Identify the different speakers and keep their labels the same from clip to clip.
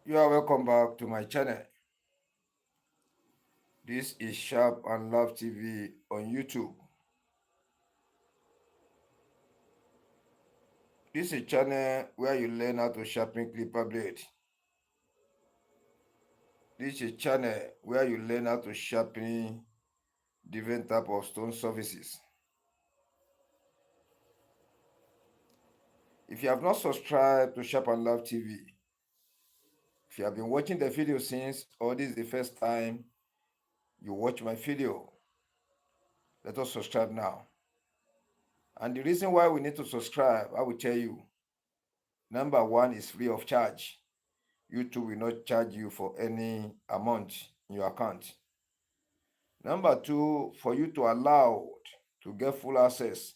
Speaker 1: You are welcome back to my channel. This is Sharp and Love TV on YouTube. This is a channel where you learn how to sharpen clipper blade. This is a channel where you learn how to sharpen different type of stone surfaces. If you have not subscribed to Sharp and Love TV, if you have been watching the video since, or this is the first time you watch my video, let us subscribe now. And the reason why we need to subscribe, I will tell you. Number one is free of charge. YouTube will not charge you for any amount in your account. Number two, for you to allow to get full access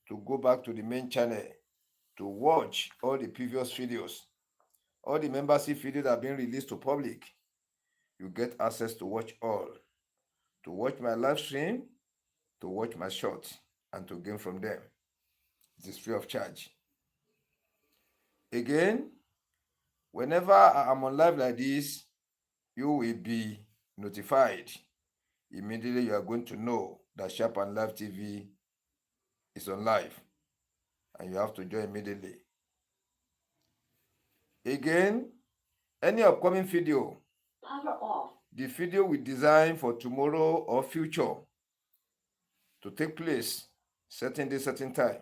Speaker 1: to go back to the main channel to watch all the previous videos, all the membership videos that have been released to public. You get access to watch all, to watch my live stream, to watch my shorts, and to gain from them. It is free of charge. Again, whenever I am on live like this, you will be notified. Immediately you are going to know that Sharp and Live TV is on live, and you have to join immediately. Again, any upcoming video, power off. The video we design for tomorrow or future to take place certain day, certain time.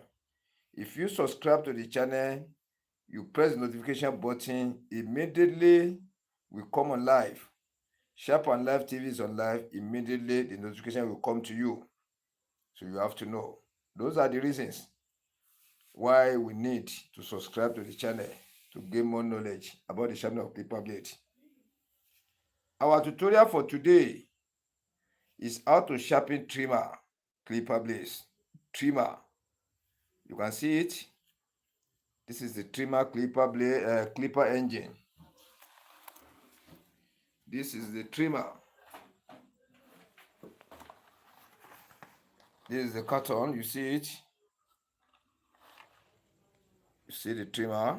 Speaker 1: If you subscribe to the channel, you press the notification button, immediately we come on live. Sharp and Live TV is on live, immediately the notification will come to you. So you have to know. Those are the reasons why we need to subscribe to the channel to gain more knowledge about the sharpening of clipper blade. Our tutorial for today is how to sharpen trimmer clipper blades. Trimmer. You can see it. This is the trimmer clipper blade, clipper engine. This is the trimmer. This is the carton. You see it. You see the trimmer.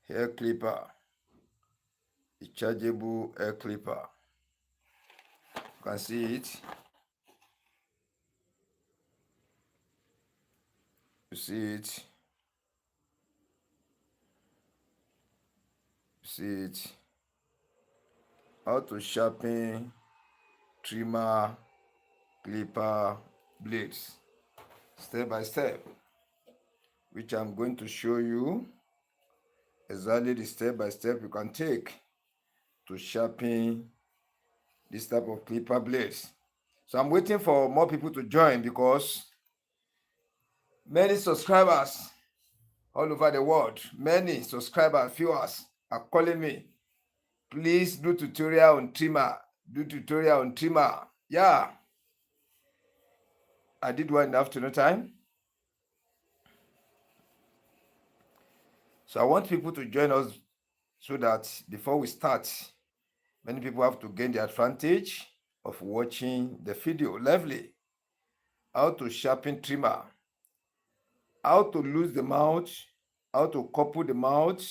Speaker 1: Hair clipper. Rechargeable hair clipper. You can see it. You see it. You see it. How to sharpen trimmer clipper blades step by step, which I'm going to show you exactly the step by step you can take to sharpen this type of clipper blades. So I'm waiting for more people to join because many subscribers all over the world, many subscribers, viewers are calling me, please do tutorial on trimmer, do tutorial on trimmer. Yeah, I did one in the afternoon time. So I want people to join us so that before we start, many people have to gain the advantage of watching the video lively. How to sharpen trimmer, how to lose the mouth, how to couple the mouth,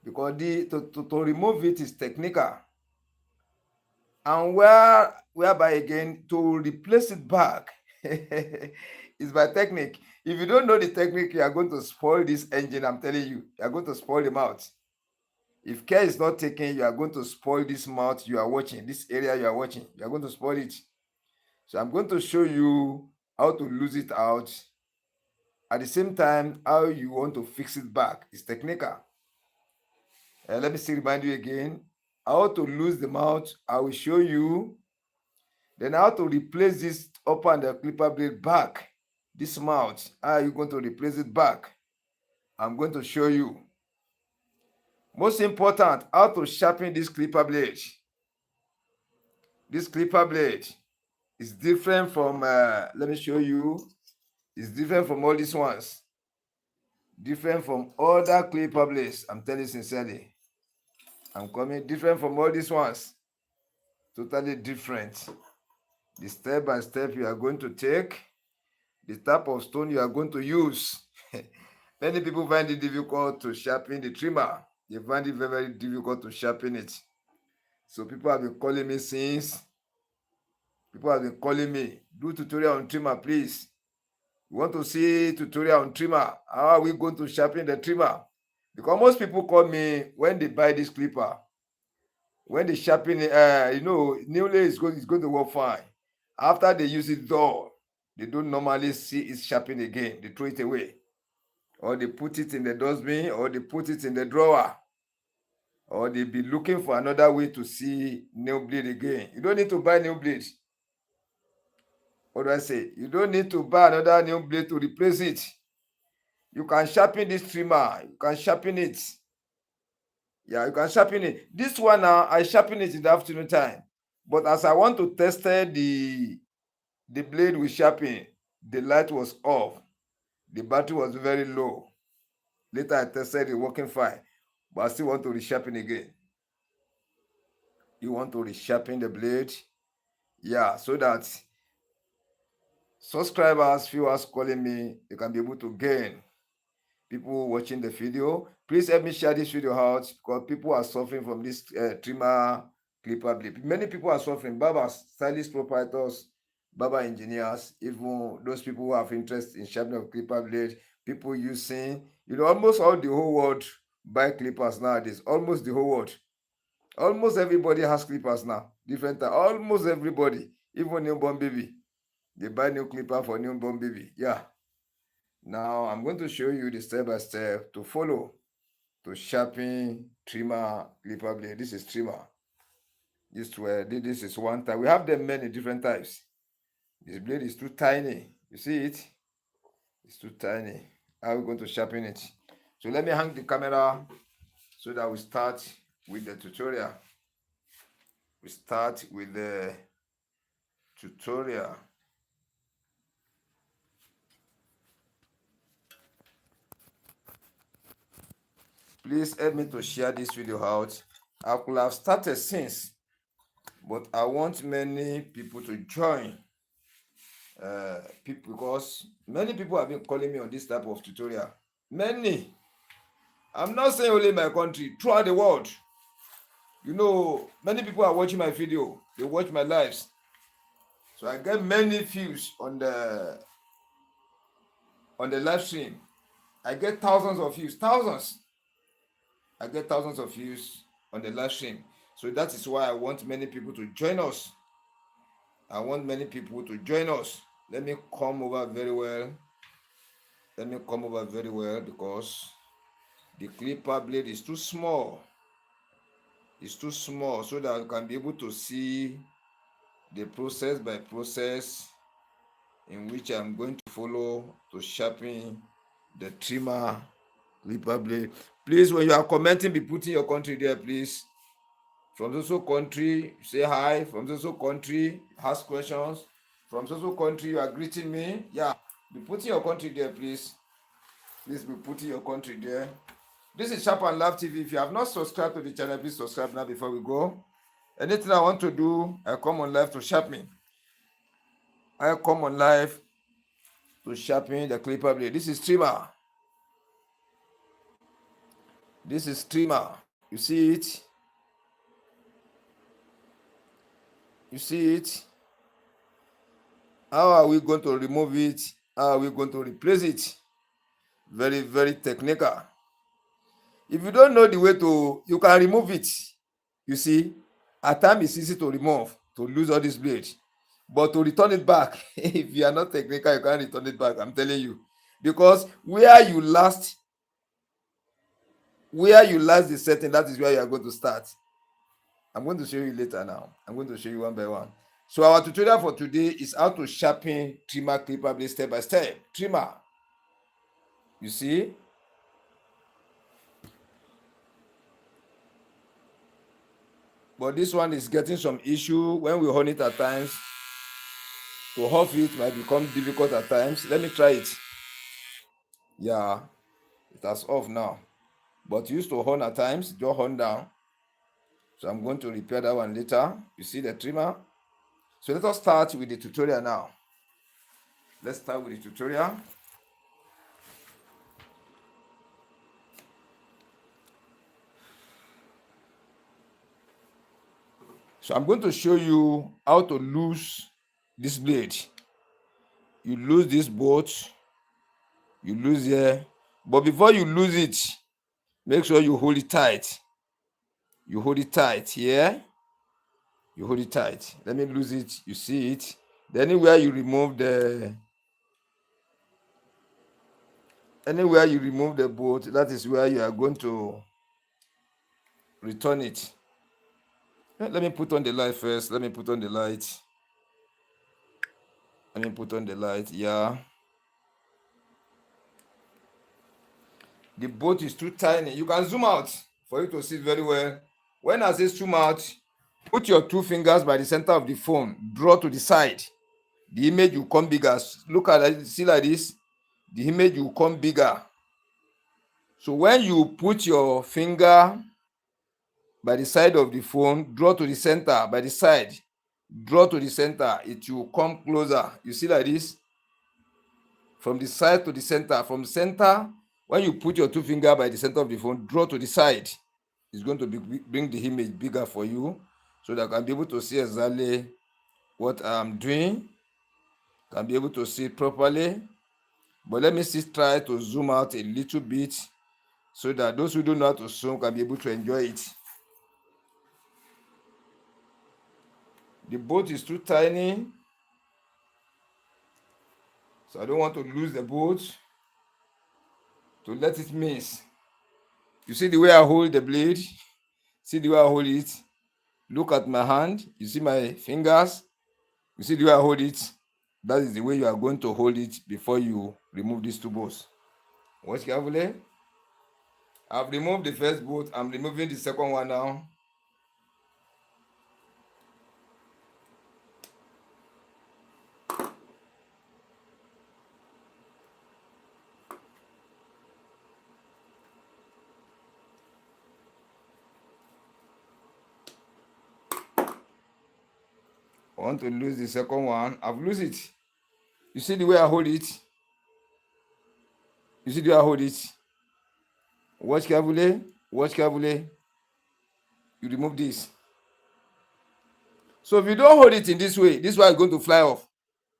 Speaker 1: because to remove it is technical. And whereby again to replace it back is by technique. If you don't know the technique, you are going to spoil this engine. I'm telling you, you are going to spoil the mouth. If care is not taken, you are going to spoil this mouth you are watching, this area you are watching. You are going to spoil it. So I'm going to show you how to lose it out. At the same time, how you want to fix it back is technical. Let me remind you again. How to lose the mouth, I will show you. Then how to replace this upper and the clipper blade back. This mouth, how are you going to replace it back? I'm going to show you. Most important, how to sharpen this clipper blade. This clipper blade is different from, let me show you. It's different from all these ones. Different from other clipper blades. I'm telling you sincerely. I'm coming different from all these ones. Totally different. The step by step you are going to take, the type of stone you are going to use. Many people find it difficult to sharpen the trimmer. They find it very, very difficult to sharpen it. So people have been calling me since. People have been calling me, do tutorial on trimmer, please. We want to see tutorial on trimmer. How are we going to sharpen the trimmer? Because most people call me when they buy this clipper. When they sharpen it, newly it's going to work fine. After they use it though, they don't normally see it sharpen again. They throw it away. Or they put it in the dustbin, or they put it in the drawer. Or they be looking for another way to see nail blade again. You don't need to buy nail blade. What do I say? You don't need to buy another nail blade to replace it. You can sharpen this trimmer. You can sharpen it. Yeah, you can sharpen it. This one now, I sharpen it in the afternoon time. But as I want to test the blade with sharpen, the light was off. The battery was very low. Later I tested it working fine. But I still want to resharpen again. You want to resharpen the blade? Yeah, so that subscribers, viewers calling me, they can be able to gain. People watching the video, please help me share this video out because people are suffering from this trimmer clipper blade. Many people are suffering. Barbers, stylist proprietors, barber engineers, even those people who have interest in sharpening of clipper blade, people using, almost all the whole world buy clippers nowadays. Almost the whole world. Almost everybody has clippers now. Different type. Almost everybody, even newborn baby, they buy new clipper for newborn baby. Yeah. Now I'm going to show you the step-by-step to follow to sharpen trimmer clipper blade. This is trimmer. This is one type. We have them many different types. This blade is too tiny. You see it? It's too tiny. How are we going to sharpen it? So let me hang the camera so that we start with the tutorial. We start with the tutorial. Please help me to share this video out. I could have started since, but I want many people to join. Because many people have been calling me on this type of tutorial. Many. I'm not saying only in my country, throughout the world. Many people are watching my video. They watch my lives. So I get many views on the live stream. I get thousands of views. Thousands. I get thousands of views on the live stream. So that is why I want many people to join us. I want many people to join us. Let me come over very well. Let me come over very well because the clipper blade is too small. It's too small so that I can be able to see the process by process in which I'm going to follow to sharpen the trimmer clipper blade. Please, when you are commenting, be putting your country there, please. From so country, say hi. From so country, ask questions. From so country, you are greeting me. Yeah, be putting your country there, please. Please be putting your country there. This is Sharp and Laugh TV. If you have not subscribed to the channel, please subscribe now before we go. Anything I want to do, I come on live to sharpen. I come on live to sharpen the clipper blade. This is trimmer. This is trimmer. You see it? You see it? How are we going to remove it? How are we going to replace it? Very, very technical. If you don't know the way you can remove it. You see, at times it's easy to remove, to lose all this blade. But to return it back, if you are not technical, you can't return it back, I'm telling you. Because where you last the setting, that is where you are going to start. I'm going to show you later now. I'm going to show you one by one. So our tutorial for today is how to sharpen trimmer clipper blade step by step. Trimmer. You see? But this one is getting some issue when we hold it at times. To off it might become difficult at times. Let me try it. Yeah, it has off now. But used to horn at times, just horn down. So I'm going to repair that one later. You see the trimmer? So let us start with the tutorial now. Let's start with the tutorial. So I'm going to show you how to lose this blade. You lose this bolt, you lose here, but before you lose it, make sure you hold it tight. You hold it tight here. You hold it tight. Let me lose it. You see it. Then anywhere you remove the bolt, that is where you are going to return it. Let me put on the light first. Let me put on the light. Yeah. The bolt is too tiny. You can zoom out for you to see very well. When I say zoom out, put your 2 fingers by the center of the phone. Draw to the side. The image will come bigger. Look at it. See like this? The image will come bigger. So when you put your finger by the side of the phone, draw to the center, by the side, draw to the center, it will come closer. You see like this? From the side to the center. From center, when you put your 2 fingers by the center of the phone, draw to the side. It's going to bring the image bigger for you so that I can be able to see exactly what I'm doing. Can be able to see it properly. But let me still try to zoom out a little bit so that those who don't know how to zoom can be able to enjoy it. The bolt is too tiny, so I don't want to lose the bolt to let it miss. You see the way I hold the blade? See the way I hold it? Look at my hand. You see my fingers? You see the way I hold it? That is the way you are going to hold it before you remove these 2 bolts. Watch carefully. I've removed the first bolt. I'm removing the second one now. I want to lose the second one. I've lost it. You see the way I hold it? You see the way I hold it? Watch carefully. Watch carefully. You remove this. So if you don't hold it in this way, this one is going to fly off.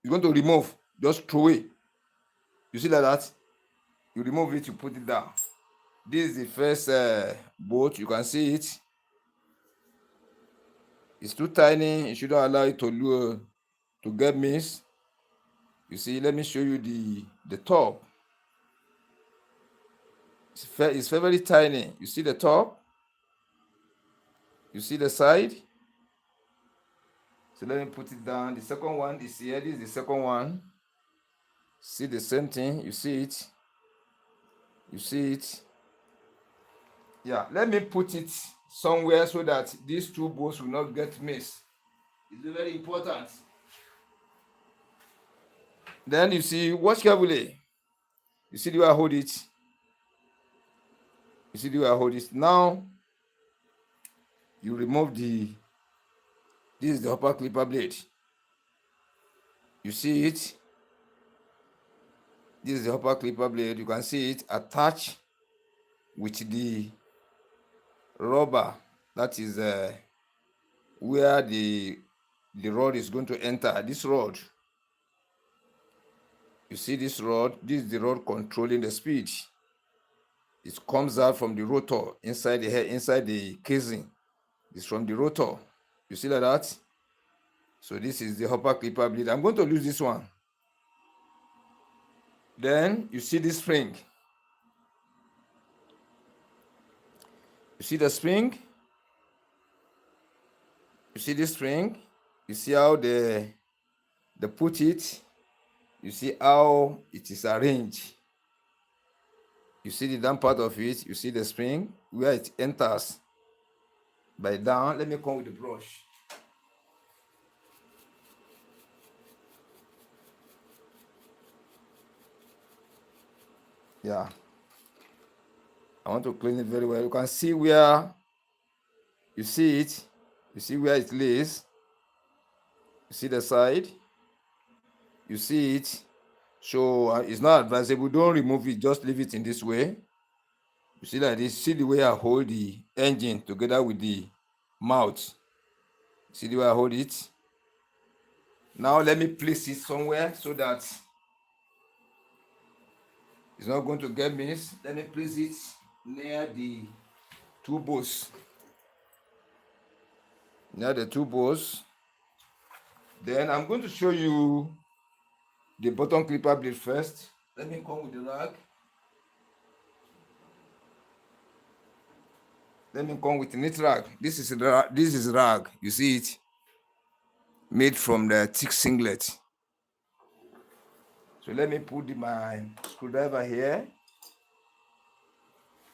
Speaker 1: It's going to remove. Just throw it. You see like that? You remove it, you put it down. This is the first bolt. You can see it. It's too tiny. You shouldn't allow it to get missed. You see, let me show you the top. It's very tiny. You see the top? You see the side? So let me put it down. The second one is here. This is the second one. See the same thing. You see it? You see it? Yeah, let me put it somewhere so that these 2 bolts will not get missed. It's very important. Then you see, watch carefully. You see the way I hold it? You see the way I hold it? Now, you remove this is the upper clipper blade. You see it? This is the upper clipper blade. You can see it attached with the rubber. That is where the rod is going to enter. This rod. You see this rod? This is the rod controlling the speed. It comes out from the rotor inside the head, inside the casing. It's from the rotor. You see like that? So this is the upper clipper blade. I'm going to lose this one. Then you see this spring. You see the spring? You see this spring? You see how they put it? You see how it is arranged? You see the down part of it? You see the spring where it enters by down. Let me come with the brush. Yeah. I want to clean it very well. You can see where you see it. You see where it lays. You see the side. You see it. So it's not advisable. Don't remove it. Just leave it in this way. You see like this. See the way I hold the engine together with the mouth. See the way I hold it? Now let me place it somewhere so that it's not going to get missed. Let me place it near the two bolts. Near the two bolts. Then I'm going to show you the bottom clipper blade first. Let me come with the rag. Let me come with the knit rag. This is rag. You see it? Made from the thick singlet. So let me put my screwdriver here.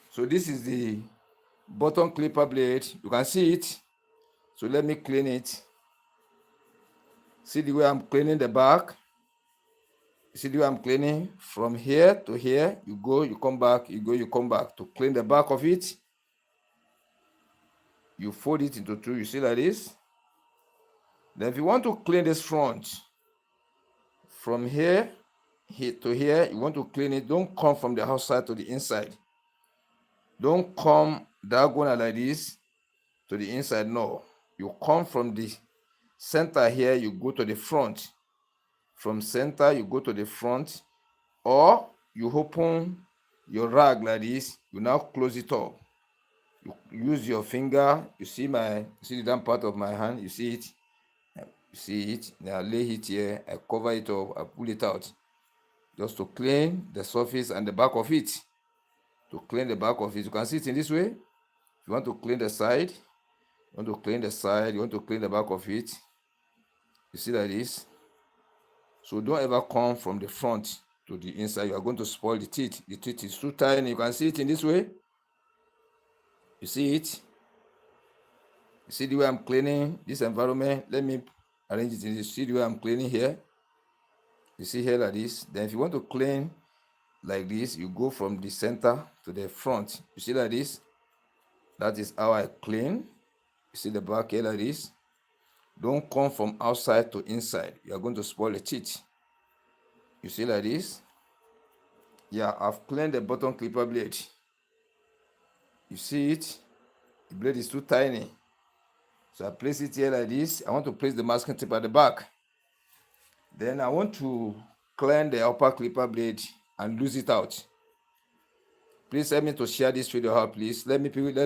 Speaker 1: So this is the bottom clipper blade. You can see it. So let me clean it. See the way I'm cleaning the back? See the way I'm cleaning? From here to here, you go, you come back, you go, you come back. To clean the back of it, you fold it into two. You see like this? Then if you want to clean this front, from here to here, you want to clean it. Don't come from the outside to the inside. Don't come diagonal like this to the inside. No. You come from the center here, you go to the front. From center, you go to the front. Or you open your rag like this. You now close it up. You use your finger. You see the down part of my hand. You see it? You see it? Now I lay it here. I cover it up. I pull it out. Just to clean the surface and the back of it. To clean the back of it. You can see it in this way. If you want to clean the side, you want to clean the side, you want to clean the back of it. You see like this? So don't ever come from the front to the inside. You are going to spoil the teeth. The teeth is too tiny. You can see it in this way. You see it? You see the way I'm cleaning this environment? Let me arrange it in this. See the way I'm cleaning here? You see here like this? Then if you want to clean like this, you go from the center to the front. You see like this? That is how I clean. You see the back here like this? Don't come from outside to inside. You are going to spoil the teeth. You see like this? Yeah, I've cleaned the bottom clipper blade. You see it? The blade is too tiny. So I place it here like this. I want to place the masking tape at the back. Then I want to clean the upper clipper blade and lose it out. Please help me to share this video out, please. Let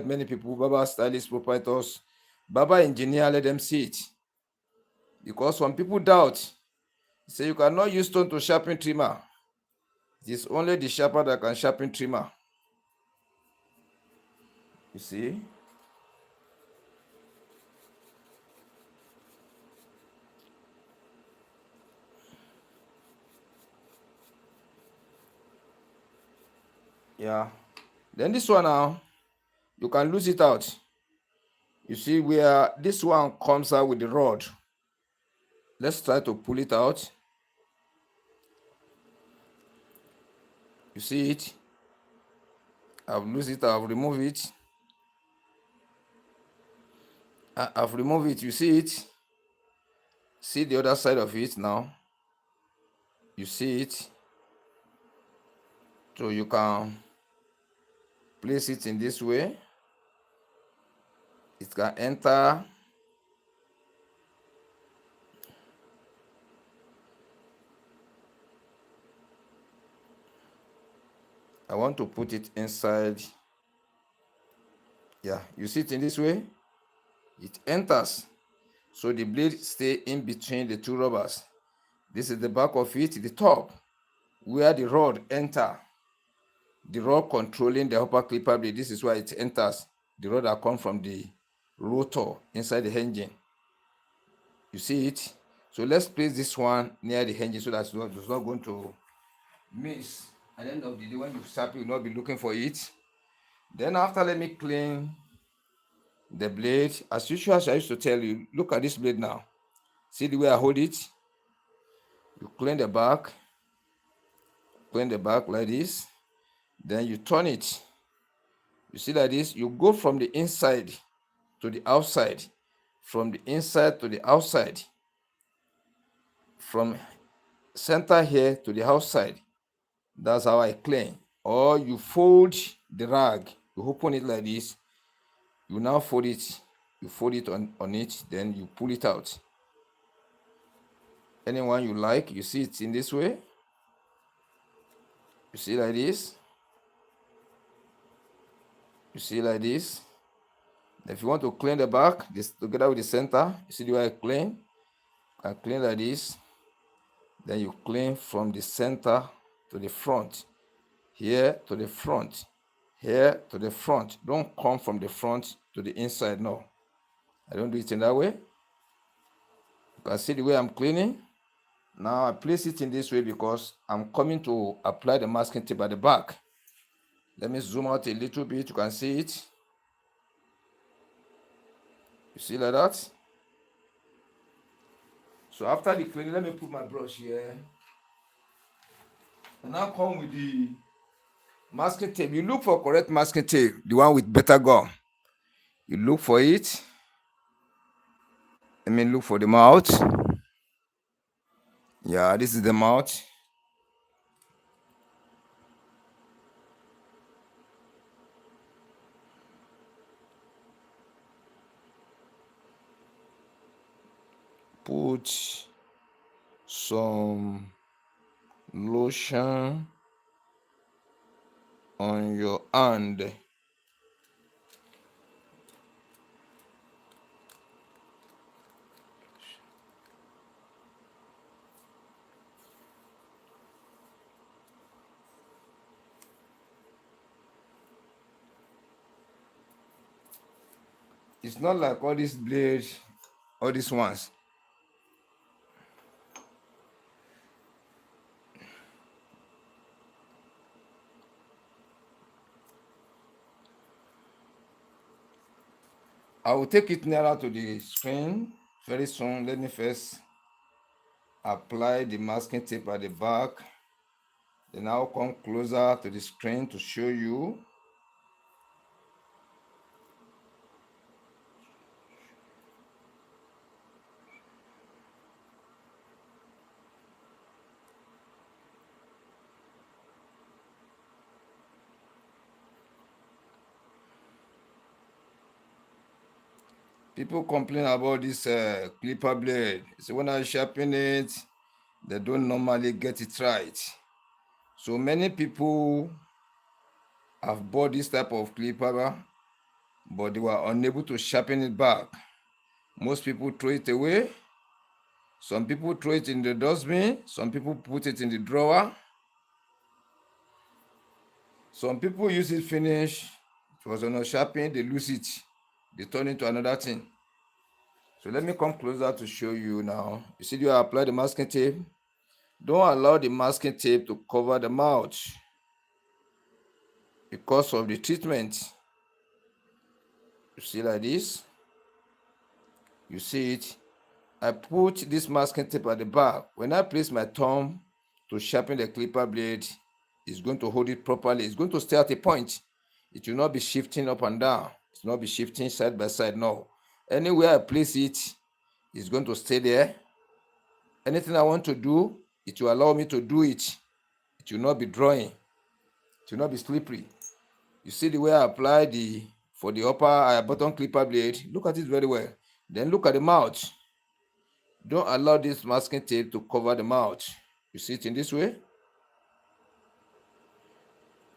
Speaker 1: many people, Baba stylists, proprietors, Baba engineer, let them see it. Because some people doubt. Say you cannot use stone to sharpen trimmer. It is only the sharper that can sharpen trimmer. You see? Yeah. Then this one now, you can lose it out. You see where this one comes out with the rod. Let's try to pull it out. You see it? I've loosed it, I've removed it. I've removed it, you see it? See the other side of it now. You see it? So you can place it in this way. It can enter. I want to put it inside. Yeah, you see it in this way? It enters. So the blade stay in between the two rubbers. This is the back of it, the top, where the rod enter. The rod controlling the upper clipper blade. This is why it enters. The rod that comes from the rotor inside the engine. You see it? So let's place this one near the engine so that it's not going to miss. At the end of the day, when you sharpen, you'll not be looking for it. Then after, let me clean the blade. As usual, as I used to tell you, look at this blade now. See the way I hold it? You clean the back like this. Then you turn it. You see like this? You go from the inside to the outside. From the inside to the outside. From center here to the outside. That's how I clean. Or you fold the rag. You open it like this. You now fold it you fold it on it, then you pull it out. Anyone you like, you see it in this way. You see like this. You see like this. If you want to clean the back, this together with the center, you see the way I clean? I clean like this. Then you clean from the center to the front. Here to the front. Here to the front. Don't come from the front to the inside, no. I don't do it in that way. You can see the way I'm cleaning. Now I place it in this way because I'm coming to apply the masking tape at the back. Let me zoom out a little bit. You can see it. You see like that? So after the cleaning, let me put my brush here. And now come with the masking tape. You look for correct masking tape, the one with better gum. You look for it. Let me look for the mouth. Yeah, this is the mouth. Put some lotion on your hand. It's not like all these blades, all these ones. I will take it nearer to the screen very soon. Let me first apply the masking tape at the back. Then I'll come closer to the screen to show you. People complain about this clipper blade. So when I sharpen it, they don't normally get it right. So many people have bought this type of clipper, but they were unable to sharpen it back. Most people throw it away. Some people throw it in the dustbin. Some people put it in the drawer. Some people use it finish. It was not sharpened, they lose it. They turn it into another thing. So let me come closer to show you now. You see, you apply the masking tape. Don't allow the masking tape to cover the mouth because of the treatment. You see like this. You see it. I put this masking tape at the back. When I place my thumb to sharpen the clipper blade, it's going to hold it properly. It's going to stay at a point. It will not be shifting up and down. It will not be shifting side by side. No. Anywhere I place it, it's going to stay there. Anything I want to do, it will allow me to do it. It will not be drawing. It will not be slippery. You see the way I apply for the upper bottom clipper blade. Look at it very well. Then look at the mouth. Don't allow this masking tape to cover the mouth. You see it in this way.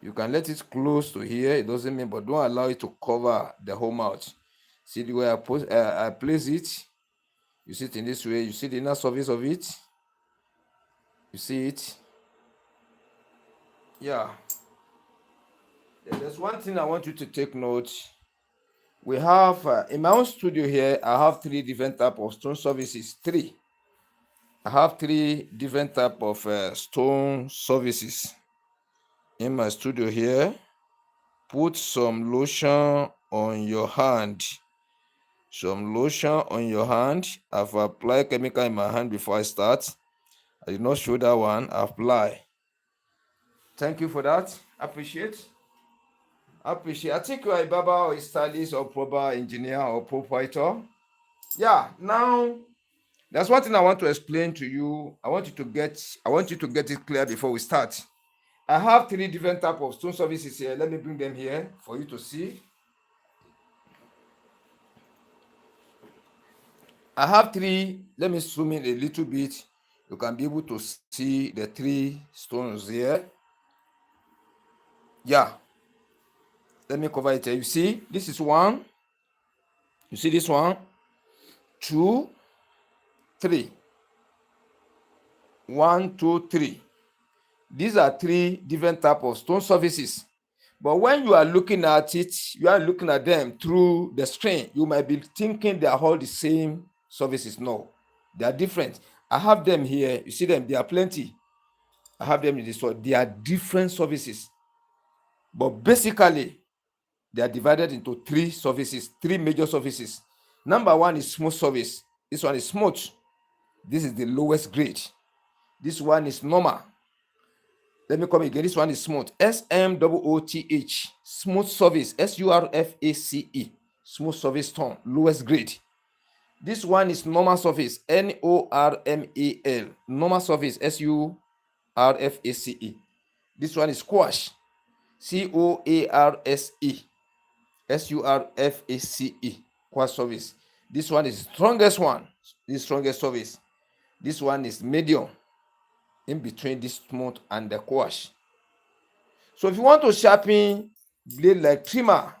Speaker 1: You can let it close to here. It doesn't mean, but don't allow it to cover the whole mouth. See the way I place it. You see it in this way. You see the inner surface of it. You see it. Yeah. There's one thing I want you to take note. We have in my own studio here, I have 3 different types of stone surfaces. 3. I have 3 different types of stone surfaces in my studio here. Put some lotion on your hand. Some lotion on your hand. I've applied chemical in my hand before I start. I did not show that one. Apply. Thank you for that. Appreciate. I think you are a barber or a stylist or proper engineer or proprietor. Yeah. Now, there's one thing I want to explain to you. I want you to get it clear before we start. I have 3 different types of stone surfaces here. Let me bring them here for you to see. I have three. Let me zoom in a little bit. You can be able to see the three stones here. Yeah. Let me cover it here. You see, this is one. You see this one? 2, 3. 1, 2, 3. These are three different types of stone surfaces. But when you are looking at it, you are looking at them through the screen. You might be thinking they are all the same surfaces. No, they are different. I have them here. You see them? There are plenty. I have them in this one. They are different surfaces. But basically, they are divided into three surfaces, three major surfaces. Number one is smooth surface. This one is smooth. This is the lowest grade. This one is normal. Let me come again. This one is smooth. SMOOTH. Smooth surface. SURFACE. Smooth surface stone. Lowest grade. This one is normal surface. NORMAL. Normal surface. SURFACE. This one is squash. COARSE. SURFACE. Squash surface. This one is strongest one. This strongest surface. This one is medium. In between this smooth and the squash. So if you want to sharpen blade like trimmer,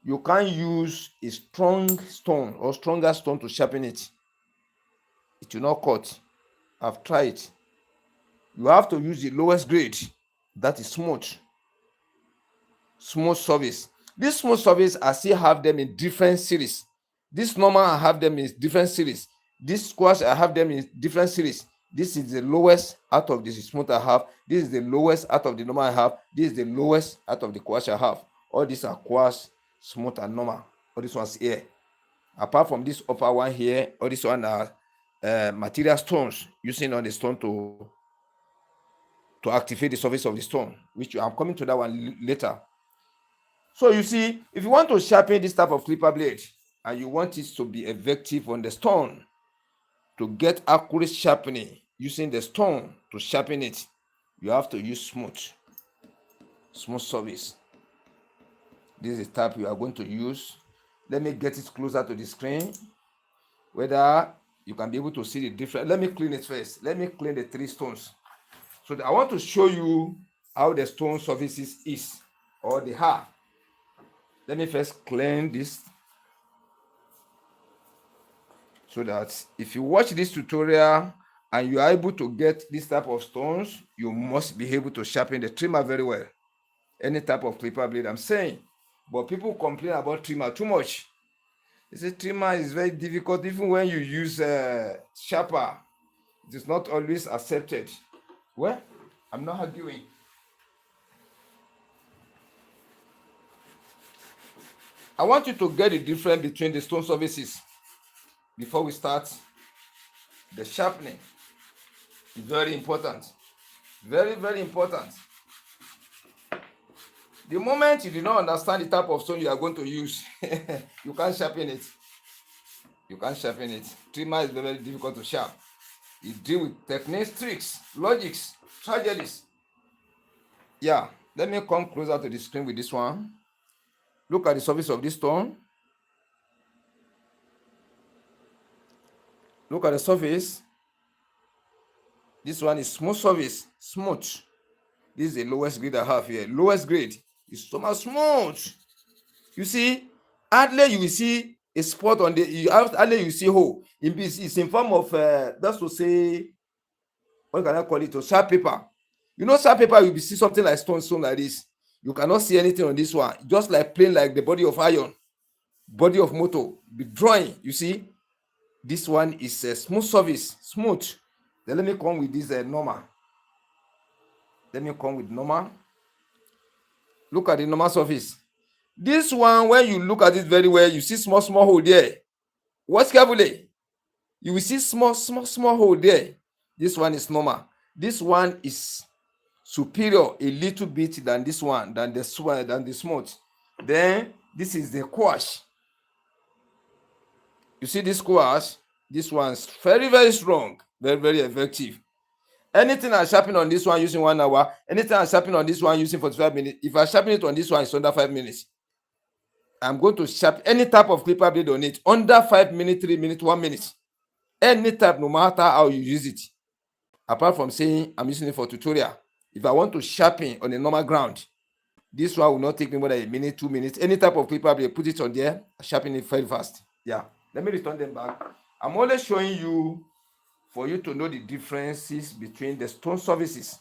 Speaker 1: you can use a strong stone or stronger stone to sharpen it. It will not cut. I've tried. You have to use the lowest grade. That is smooth surface. This smooth surface, I still have them in different series. This normal, I have them in different series. This squash, I have them in different series. This is the lowest out of the smooth I have. This is the lowest out of the normal I have. This is the lowest out of the squash I have. All these are squash, smooth, and normal. All these ones here. Apart from this upper one here, all these one are material stones, using on the stone to activate the surface of the stone, which I'm coming to that one later. So you see, if you want to sharpen this type of clipper blade and you want it to be effective on the stone, to get accurate sharpening using the stone to sharpen it, you have to use smooth surface. This is the type you are going to use. Let me get it closer to the screen, whether you can be able to see the difference. Let me clean it first. Let me clean the three stones. So I want to show you how the stone surfaces is, or they are. Let me first clean this, so that if you watch this tutorial and you are able to get this type of stones, you must be able to sharpen the trimmer very well. Any type of clipper blade, I'm saying. But people complain about trimmer too much. They say trimmer is very difficult. Even when you use sharper, it is not always accepted. Well, I'm not arguing. I want you to get the difference between the stone surfaces before we start the sharpening. It's very important. Very, very important. The moment you do not understand the type of stone you are going to use, you can't sharpen it. You can't sharpen it. Trimmer is very, very difficult to sharpen. You deal with techniques, tricks, logics, tragedies. Yeah, let me come closer to the screen with this one. Look at the surface of this stone. Look at the surface. This one is smooth surface, smooth. This is the lowest grade I have here. Lowest grade is so much smooth. You see, hardly you will see a spot on the. Hardly you see hole. It's in form of that's to say, what can I call it? Sharp paper. You know, sharp paper, you will see something like stone like this. You cannot see anything on this one. Just like plain, like the body of iron, body of motor, be drawing. You see, this one is a smooth surface, smooth. Then let me come with this normal. Let me come with normal. Look at the normal surface. This one, when you look at it very well, you see small hole there. Watch carefully. You will see small hole there. This one is normal. This one is superior a little bit than this one, than the smooth. Then this is the squash. You see this squash? This one's very, very strong, very, very effective. Anything I sharpen on this one using 1 hour, anything I sharpen on this one using 45 minutes, if I sharpen it on this one, it's under 5 minutes. I'm going to sharpen any type of clipper blade on it, under 5 minutes, 3 minutes, 1 minute. Any type, no matter how you use it. Apart from saying I'm using it for tutorial. If I want to sharpen on a normal ground, this one will not take me more than a minute, 2 minutes. Any type of clipper blade, put it on there, sharpen it very fast. Yeah. Let me return them back. I'm only showing you for you to know the differences between the stone surfaces.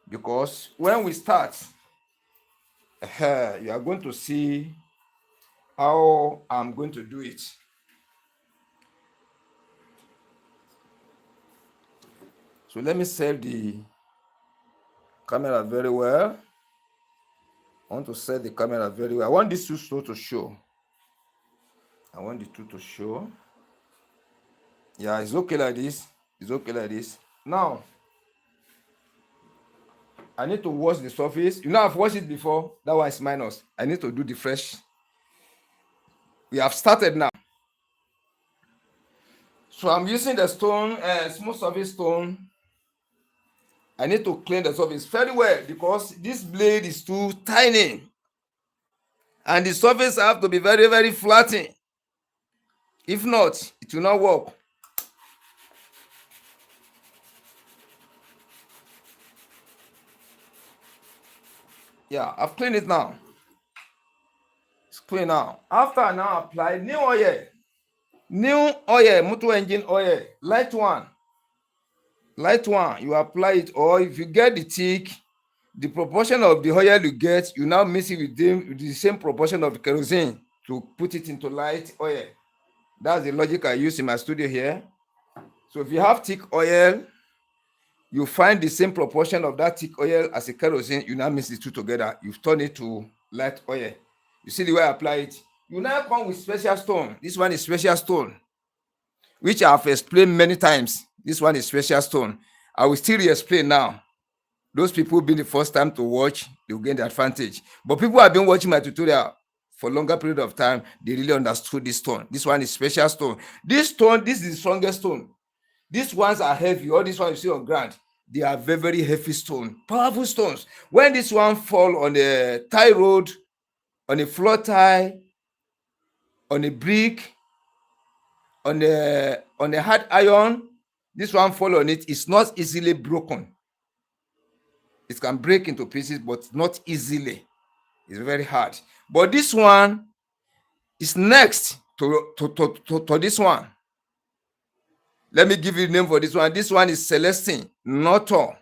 Speaker 1: Because when we start, you are going to see how I'm going to do it. So let me set the camera very well. I want to set the camera very well. I want this two to show. I want the two to show. Yeah, it's okay like this. It's okay like this. Now, I need to wash the surface. You know, I've washed it before. That one is minus. I need to do the fresh. We have started now. So I'm using the stone, smooth surface stone. I need to clean the surface very well because this blade is too tiny. And the surface have to be very, very flattened. If not, it will not work. Yeah, I've cleaned it now. It's clean now. After I now apply new oil. New oil, motor engine oil, light one. Light one, you apply it, or if you get the thick, the proportion of the oil you get, you now mix it with the same proportion of kerosene to put it into light oil. That's the logic I use in my studio here. So if you have thick oil, you find the same proportion of that thick oil as a kerosene, you now mix the two together. You turn it to light oil. You see the way I apply it? You now come with special stone. This one is special stone, which I've explained many times. This one is special stone. I will still explain now. Those people who been the first time to watch, they will gain the advantage. But people who have been watching my tutorial for a longer period of time, they really understood this stone. This one is special stone. This stone, this is the strongest stone. These ones are heavy. All these ones you see on ground, they are very, very heavy stone, powerful stones. When this one fall on a tie road, on a floor tie, on a brick, on a hard iron, this one fall on it, it's not easily broken. It can break into pieces, but not easily. It's very hard. But this one is next to this one. Let me give you the name for this one. This one is Celestine, Noto.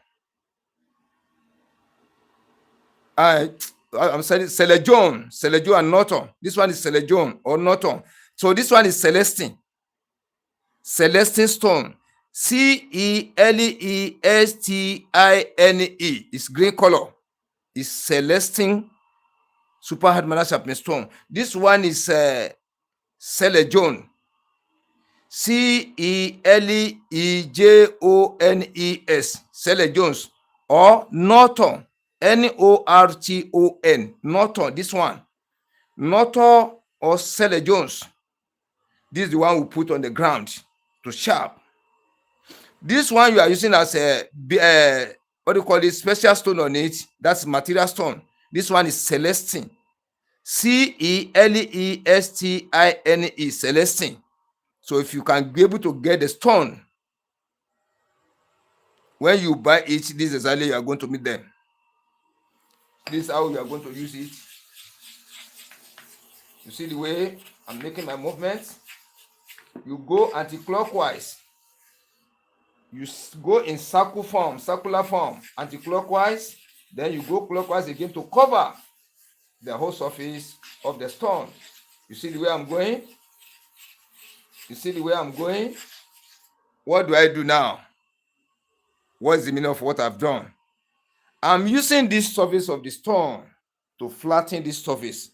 Speaker 1: I'm saying Celejon and Noto. This one is Celejon or Noto. So this one is Celestine. Celestine stone. Celestine. It's green color. It's Celestine super hard manual sharpening stone. This one is Celejon. Celejones. Celejones or Norton. Norton. Norton. This one. Norton or Celejones. This is the one we put on the ground to sharp. This one you are using as a what do you call it? Special stone on it. That's material stone. This one is Celestine. Celestine. Celestine. So if you can be able to get the stone, when you buy it, this is exactly you are going to meet them. This is how you are going to use it. You see the way I'm making my movements? You go anti-clockwise. You go in circular form, anti-clockwise. Then you go clockwise again to cover the whole surface of the stone. You see the way I'm going? You see the way I'm going? What do I do now? What's the meaning of what I've done? I'm using this surface of the stone to flatten this surface,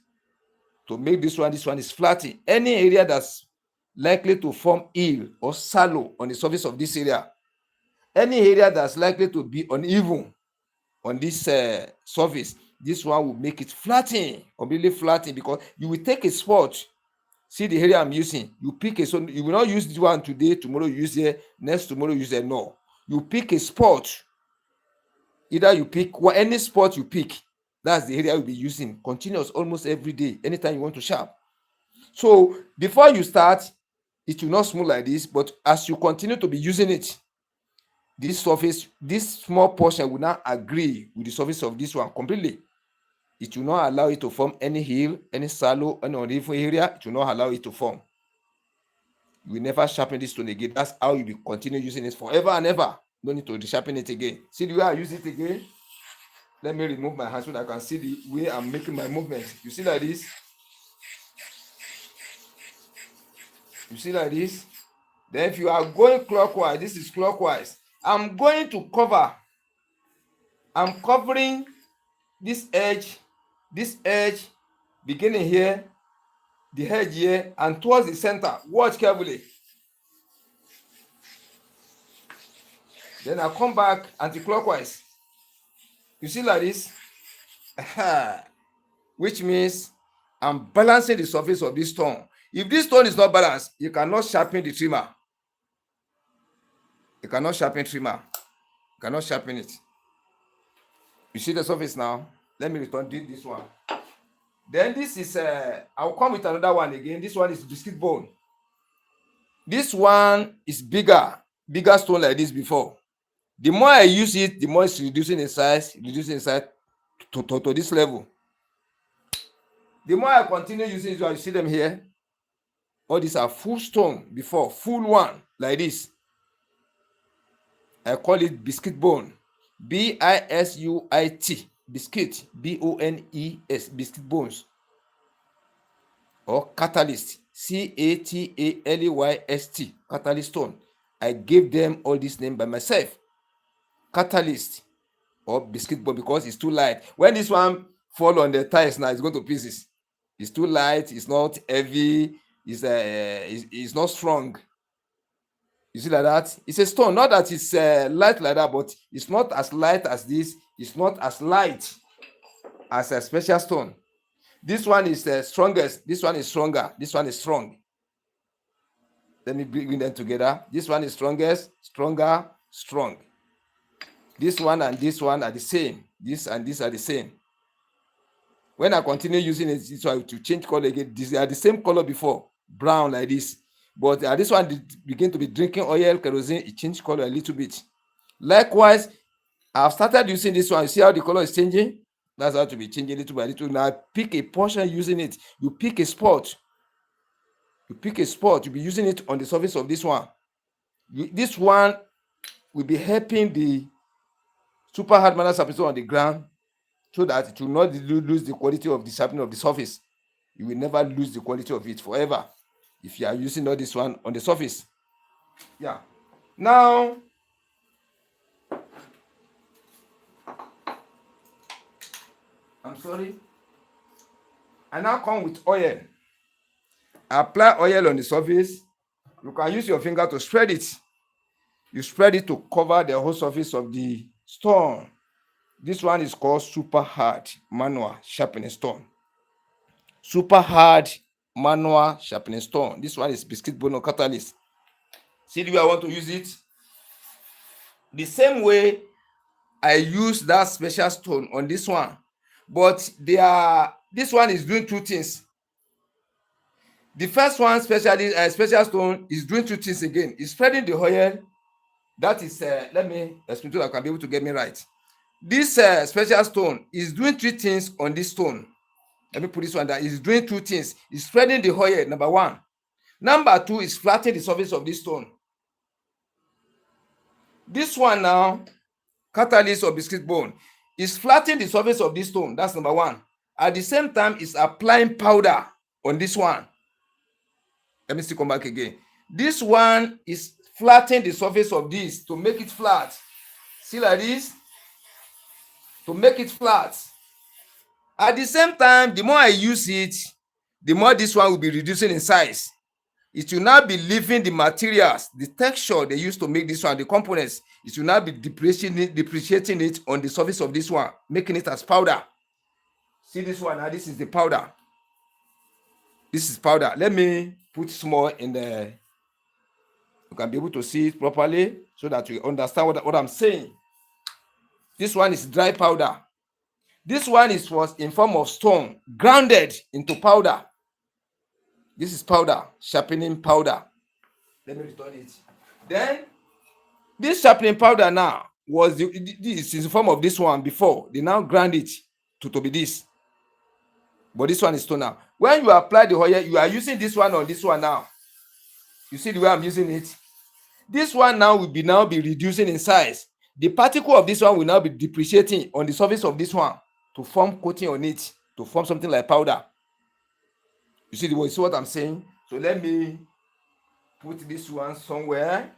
Speaker 1: to make this one is flattened. Any area that's likely to form heel or shallow on the surface of this area, any area that's likely to be uneven on this surface, this one will make it flatten, completely flatten, because you will take a spot. See the area I'm using. You pick a, so you will not use this one today, tomorrow you use here, next tomorrow you use there. No. You pick a spot. Either you pick any spot you pick. That's the area you'll be using continuous almost every day, anytime you want to sharp. So before you start, it will not smooth like this, but as you continue to be using it, this surface, this small portion will now agree with the surface of this one completely. It will not allow it to form any hill, any shallow, any uneven area. It will not allow it to form. You will never sharpen this stone again. That's how you will continue using it forever and ever. No need to sharpen it again. See the way I use it again? Let me remove my hand so that I can see the way I'm making my movement. You see like this? You see like this? Then if you are going clockwise, this is clockwise. I'm going to cover. I'm covering this edge, beginning here, the edge here, and towards the center. Watch carefully. Then I come back anti-clockwise. You see like this? Which means I'm balancing the surface of this stone. If this stone is not balanced, you cannot sharpen the trimmer. You cannot sharpen trimmer. You cannot sharpen it. You see the surface now? Let me return this one. Then this is, I'll come with another one again. This one is biscuit bone. This one is bigger stone like this before. The more I use it, the more it's reducing in size to this level. The more I continue using it, you see them here. All these are full stone before, full one like this. I call it biscuit bone. B-I-S-U-I-T. Biscuit. B-O-N-E-S. Biscuit bones. Or catalyst. C-A-T-A-L-E-Y-S-T. Catalyst stone. I gave them all this name by myself. Catalyst or biscuit bone because it's too light. When this one fall on the tiles now, it's going to pieces. It's too light. It's not heavy. It's not strong. You see like that? It's a stone. Not that it's light like that, but it's not as light as this. It's not as light as a special stone. This one is the strongest. This one is stronger. This one is strong. Let me bring them together. This one is strongest, stronger, strong. This one and this one are the same. This and this are the same. When I continue using it, this one to change color again. These are the same color before, brown like this. But this one begin to be drinking oil, kerosene. It changed color a little bit. Likewise, I've started using this one. You see how the color is changing? That's how to be changing little by little. Now pick a portion using it. You pick a spot. You pick a spot. You'll be using it on the surface of this one. This one will be helping the super hard manual sharpening on the ground so that it will not lose the quality of the sharpening of the surface. You will never lose the quality of it forever if you are using all this one on the surface. Yeah. Now, I'm sorry. I now come with oil. Apply oil on the surface. You can use your finger to spread it. You spread it to cover the whole surface of the stone. This one is called super hard manual sharpening stone. Super hard manual sharpening stone. This one is biscuit bone or catalyst. See the way I want to use it? The same way I use that special stone on this one. But this one is doing two things. The first one, special stone, is doing two things again. It's spreading the oil. That is, let me explain so I can be able to get me right. This special stone is doing three things on this stone. Let me put this one down. It's doing two things. It's spreading the oil, number one. Number two is flattening the surface of this stone. This one now, catalyst or biscuit bone, is flattening the surface of this stone. That's number one. At the same time, it's applying powder on this one. Let me still come back again. This one is flattening the surface of this to make it flat. See like this? To make it flat. At the same time, the more I use it, the more this one will be reducing in size. It will now be leaving the materials, the texture they used to make this one, the components. It will now be depreciating it on the surface of this one, making it as powder. See this one now? This is the powder. This is powder. Let me put small in the. You can be able to see it properly so that you understand what I'm saying. This one is dry powder. This one was in form of stone, grounded into powder. This is powder, sharpening powder. Let me return it. Then this sharpening powder now was this is in form of this one before. They now grind it to be this. But this one is stone now. When you apply the oil, you are using this one on this one now. You see the way I'm using it? This one now will be reducing in size. The particle of this one will now be depreciating on the surface of this one to form coating on it, to form something like powder. You see what I'm saying? So let me put this one somewhere.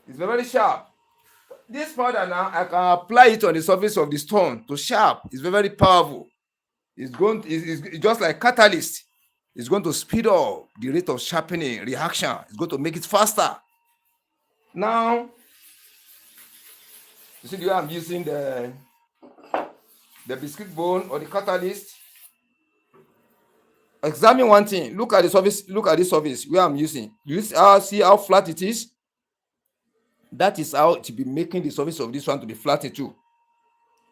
Speaker 1: It's very sharp. This powder now, I can apply it on the surface of the stone to sharp. It's very powerful. It's just like catalyst. It's going to speed up the rate of sharpening reaction. It's going to make it faster. Now, you see the way I'm using the biscuit bone or the catalyst. Examine one thing. Look at the surface. Look at this surface where I'm using. You see how flat it is? That is how it will be making the surface of this one to be flattened too.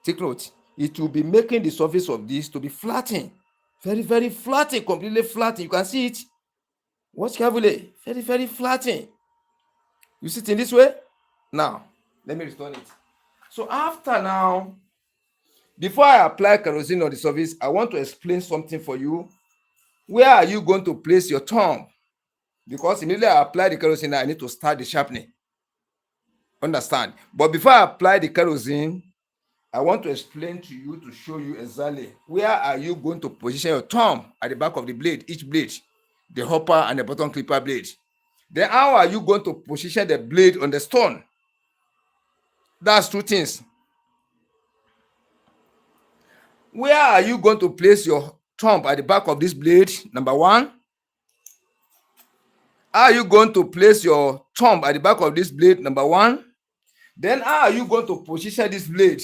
Speaker 1: Take note. It will be making the surface of this to be flattened. Very, very flattened, completely flattened. You can see it. Watch carefully. Very, very flattened. You see it in this way? Now, let me return it. So after now, before I apply kerosene on the surface, I want to explain something for you. Where are you going to place your thumb? Because immediately I apply the kerosene, I need to start the sharpening. Understand? But before I apply the kerosene, I want to explain to you, to show you exactly where are you going to position your thumb at the back of the blade, each blade, the hopper and the bottom clipper blade. Then how are you going to position the blade on the stone? That's two things. Where are you going to place your thumb at the back of this blade? Number one. How are you going to place your thumb at the back of this blade? Number one. Then how are you going to position this blade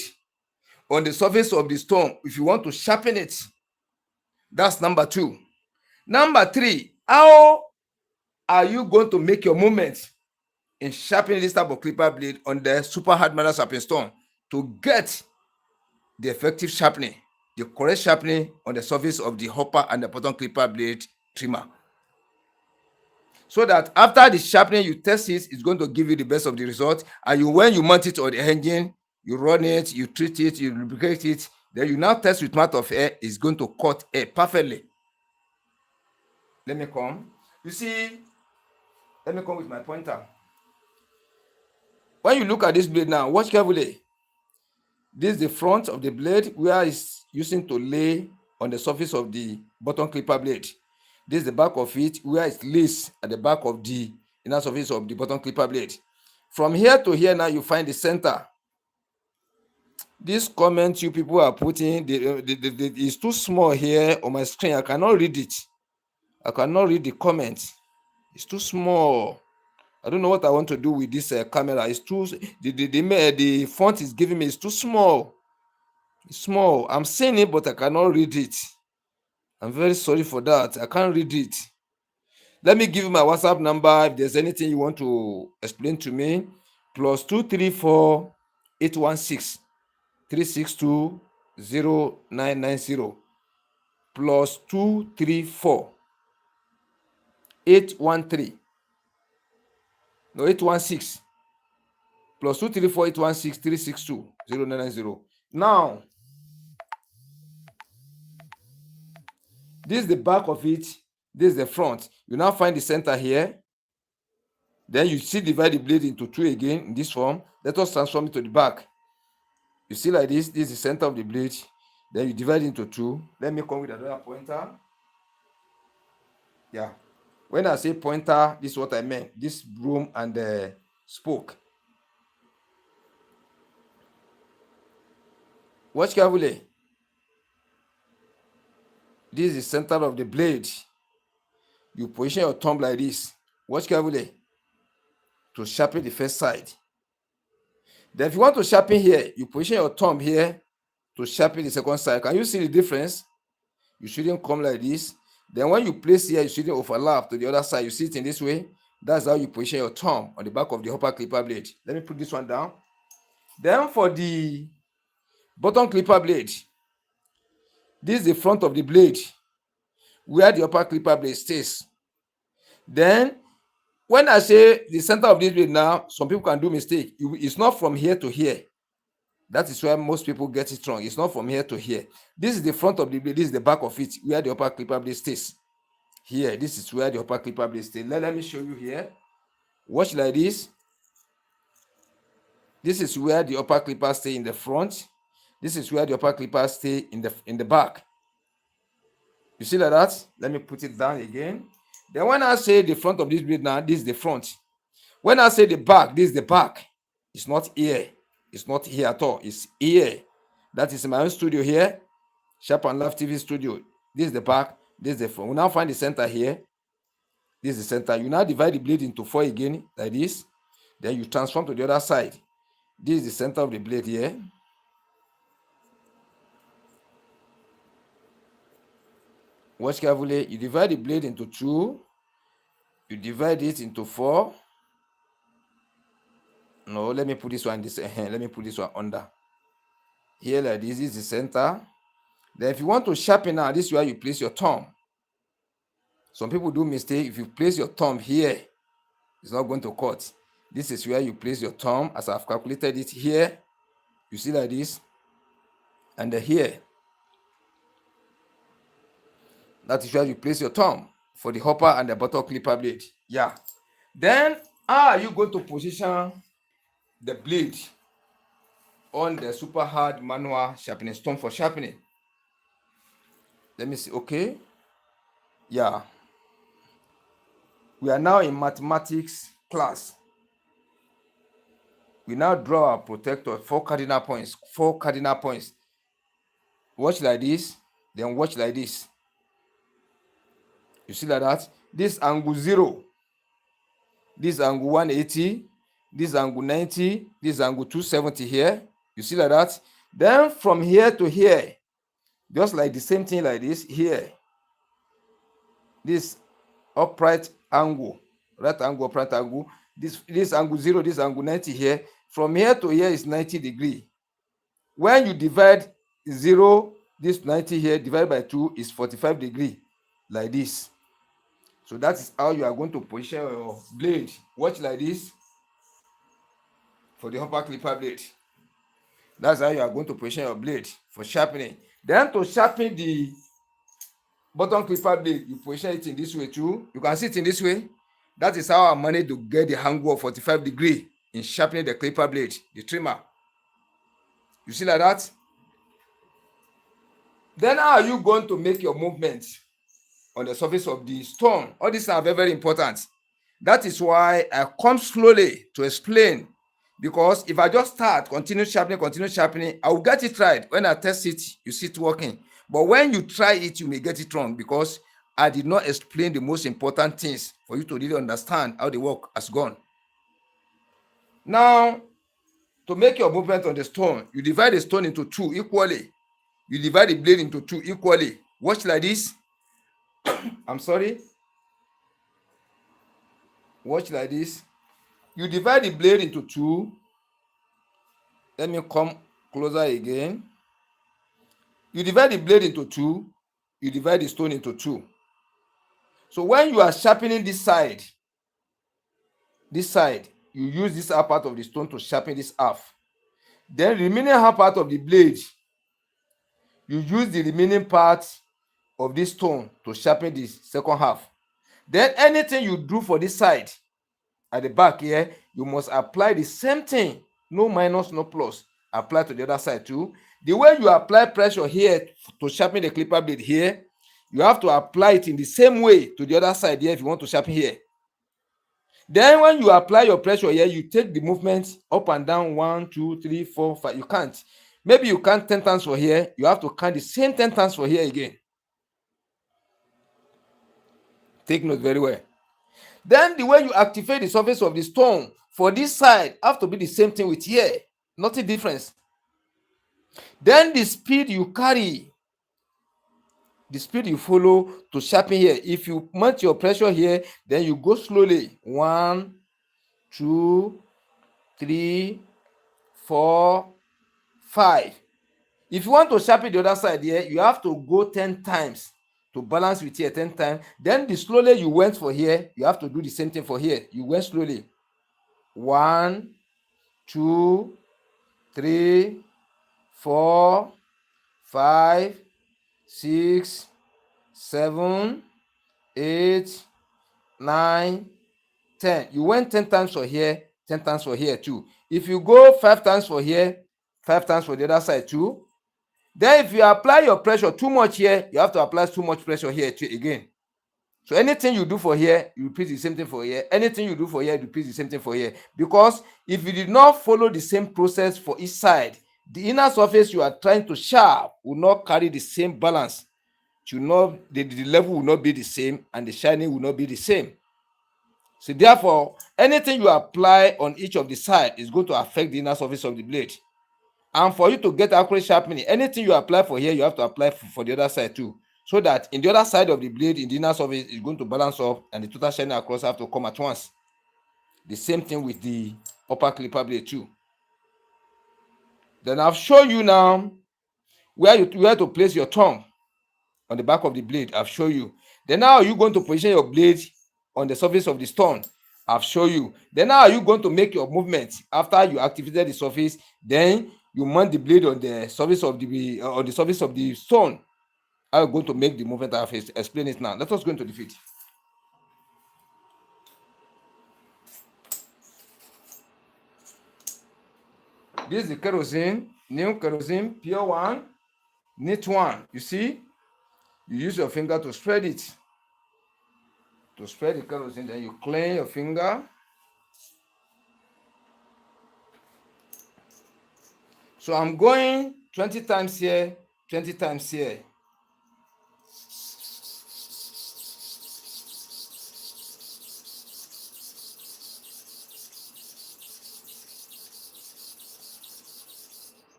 Speaker 1: on the surface of the stone if you want to sharpen it? That's number two. Number three, how are you going to make your movement in sharpening this type of clipper blade on the super hard metal sharpening stone to get the effective sharpening, the correct sharpening on the surface of the hopper and the bottom clipper blade trimmer? So that after the sharpening, you test it, it's going to give you the best of the result. And when you mount it on the engine, you run it, you treat it, you lubricate it, then you now test with amount of air, it's going to cut air perfectly. Let me come. You see, let me come with my pointer. When you look at this blade now, watch carefully. This is the front of the blade where it's using to lay on the surface of the bottom clipper blade. This is the back of it where it's lays at the back of the inner surface of the bottom clipper blade. From here to here now, you find the center. This comment you people are putting, is too small here on my screen. I cannot read it. I cannot read the comment. It's too small. I don't know what I want to do with this camera. It's too the font is giving me is too small. It's small. I'm seeing it, but I cannot read it. I'm very sorry for that. I can't read it. Let me give you my WhatsApp number if there's anything you want to explain to me. +234 816 362 0990. +234 813. No, 816. +234 816 362 0990. Now, this is the back of it. This is the front. You now find the center here. Then you see divide the blade into two again in this form. Let us transform it to the back. You see like this. This is the center of the blade. Then you divide it into two. Let me come with another pointer. Yeah. When I say pointer, this is what I meant. This broom and the spoke. Watch carefully. This is the center of the blade. You position your thumb like this. Watch carefully to sharpen the first side. Then if you want to sharpen here, you position your thumb here to sharpen the second side. Can you see the difference? You shouldn't come like this. Then when you place here, you shouldn't overlap to the other side. You see it in this way. That's how you position your thumb on the back of the hopper clipper blade. Let me put this one down. Then for the bottom clipper blade, this is the front of the blade where the upper clipper blade stays. Then when I say the center of this blade now, some people can do mistake. It's not from here to here. That is where most people get it wrong. It's not from here to here. This is the front of the blade. This is the back of it where the upper clipper blade stays. Here, this is where the upper clipper blade stays. Let me show you here. Watch like this. This is where the upper clipper stay in the front. This is where the upper clipper stay in the back. You see like that? Let me put it down again. Then when I say the front of this blade now, this is the front. When I say the back, this is the back. It's not here. It's not here at all. It's here. That is my own studio here. Sharp and Laugh TV studio. This is the back. This is the front. We now find the center here. This is the center. You now divide the blade into 4 again, like this. Then you transform to the other side. This is the center of the blade here. Watch carefully. You divide the blade into 2. You divide it into 4. No, let me put this one this. Let me put this one under. Here like this is the center. Then if you want to sharpen now, this is where you place your thumb. Some people do mistake. If you place your thumb here, it's not going to cut. This is where you place your thumb, as I've calculated it here. You see like this. And here. That is where you place your thumb for the upper and the bottom clipper blade. Yeah. Then how are you going to position the blade on the super hard manual sharpening stone for sharpening? Let me see. Okay. Yeah. We are now in mathematics class. We now draw our protector 4 cardinal points. 4 cardinal points. Watch like this. Then watch like this. You see like that? This angle 0. This angle 180. This angle 90. This angle 270 here. You see like that? Then from here to here, just like the same thing like this here. This upright angle, right angle, upright angle. This angle 0, this angle 90 here. From here to here is 90 degrees. When you divide 0, this 90 here divided by 2 is 45 degrees, like this. So that is how you are going to position your blade. Watch like this for the upper clipper blade. That's how you are going to position your blade for sharpening. Then to sharpen the bottom clipper blade, you position it in this way too. You can see it in this way. That is how I managed to get the angle of 45 degrees in sharpening the clipper blade, the trimmer. You see like that? Then how are you going to make your movement on the surface of the stone? All these are very, very important. That is why I come slowly to explain. Because if I just start, continue sharpening, I will get it right. When I test it, you see it working. But when you try it, you may get it wrong because I did not explain the most important things for you to really understand how the work has gone. Now, to make your movement on the stone, you divide the stone into 2 equally. You divide the blade into 2 equally. Watch like this. I'm sorry. Watch like this. You divide the blade into 2. Let me come closer again. You divide the blade into 2. You divide the stone into 2. So when you are sharpening this side, you use this half part of the stone to sharpen this half. Then the remaining half part of the blade, you use the remaining part of this stone to sharpen this second half. Then anything you do for this side at the back here, you must apply the same thing. No minus, no plus. Apply to the other side too. The way you apply pressure here to sharpen the clipper blade here, you have to apply it in the same way to the other side here if you want to sharpen here. Then when you apply your pressure here, you take the movement up and down 1, 2, 3, 4, 5. You can't. Maybe you count 10 times for here. You have to count the same 10 times for here again. Take note very well. Then the way you activate the surface of the stone for this side have to be the same thing with here. Nothing difference. Then the speed you carry, the speed you follow to sharpen here. If you mount your pressure here, then you go slowly. 1, 2, 3, 4, 5. If you want to sharpen the other side here, you have to go 10 times to balance with here 10 times. Then the slowly you went for here, you have to do the same thing for here. You went slowly. 1, 2, 3, 4, 5, 6, 7, 8, 9, 10. You went 10 times for here, 10 times for here too. If you go 5 times for here, 5 times for the other side too. Then if you apply your pressure too much here, you have to apply too much pressure here too again. So anything you do for here, you repeat the same thing for here. Anything you do for here, you repeat the same thing for here. Because if you did not follow the same process for each side, the inner surface you are trying to sharp will not carry the same balance. The level will not be the same, and the shining will not be the same. So therefore, anything you apply on each of the side is going to affect the inner surface of the blade. And for you to get accurate sharpening, anything you apply for here, you have to apply for the other side too. So that in the other side of the blade, in the inner surface, is going to balance up, and the total shining across have to come at once. The same thing with the upper clipper blade too. Then I've shown you now where to place your thumb on the back of the blade. I've shown you. Then now you're going to position your blade on the surface of the stone. I've shown you. Then now you're going to make your movement after you activated the surface. Then you mount the blade on the surface of the stone. I'm going to make the movement. I have explained it now. Let us go into the feed. This is the kerosene, new kerosene, pure one, neat one. You see, you use your finger to spread it. To spread the kerosene, then you clean your finger. So I'm going 20 times here, 20 times here.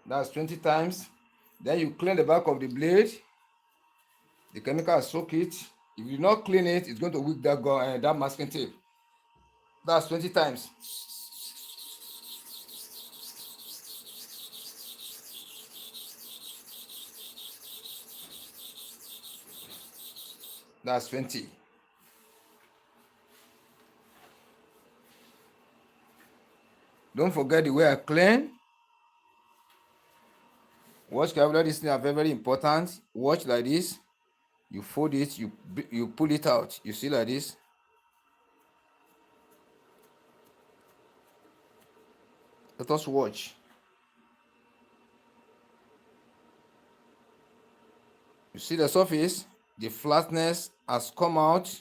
Speaker 1: That's 20 times. Then you clean the back of the blade. The chemical will soak it. If you do not clean it, it's going to weak that masking tape. That's 20 times. That's 20. Don't forget the way I clean. Watch carefully. These things are very, very important. Watch like this. You fold it, you pull it out. You see like this. Let us watch. You see the surface? The flatness has come out.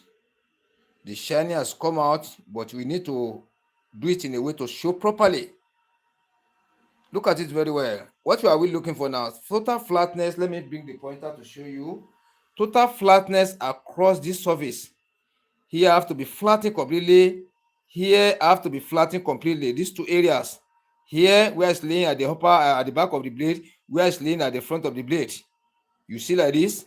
Speaker 1: The shiny has come out, but we need to do it in a way to show properly. Look at it very well. What are we looking for now? Total flatness. Let me bring the pointer to show you. Total flatness across this surface. Here I have to be flattened completely. Here I have to be flattened completely. These two areas. Here where it's laying at the upper, at the back of the blade, where it's laying at the front of the blade. You see like this?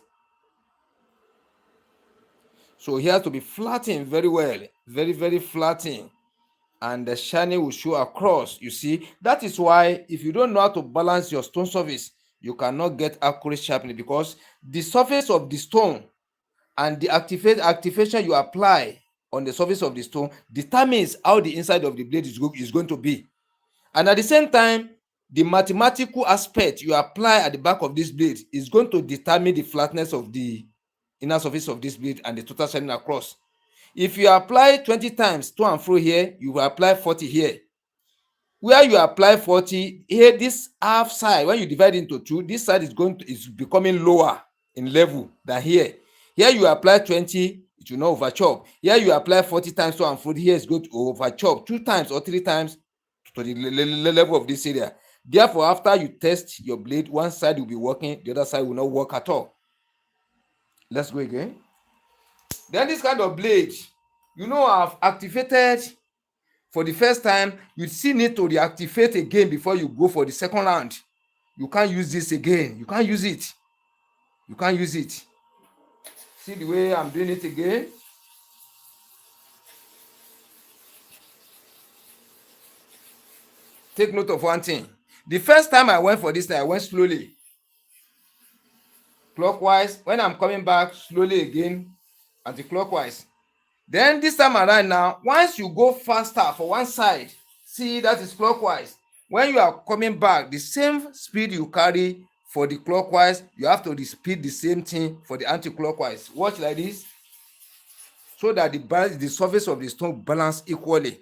Speaker 1: So here has to be flattened very well. Very, very flattened. And the shining will show across. You see, that is why if you don't know how to balance your stone surface, you cannot get accurate sharpening, because the surface of the stone and the activation you apply on the surface of the stone determines how the inside of the blade is going to be. And at the same time, the mathematical aspect you apply at the back of this blade is going to determine the flatness of the inner surface of this blade and the total shining across. If you apply 20 times to and fro here, you will apply 40 here. Where you apply 40 here, this half side, when you divide into two, this side is becoming lower in level than here. Here you apply 20, it will not overchop. Here you apply 40 times to and fro, here is going to overchop 2 times or 3 times to the level of this area. Therefore, after you test your blade, one side will be working, the other side will not work at all. Let's go again. Then this kind of blade, I've activated for the first time. You still need to reactivate again before you go for the second round. You can't use this again. You can't use it. You can't use it. See the way I'm doing it again? Take note of one thing. The first time I went for this thing, I went slowly, clockwise. When I'm coming back, slowly again, anti-clockwise. Then this time around now, once you go faster for one side, see that is clockwise. When you are coming back, the same speed you carry for the clockwise, you have to repeat the same thing for the anti-clockwise. Watch like this, so that the surface of the stone balance equally.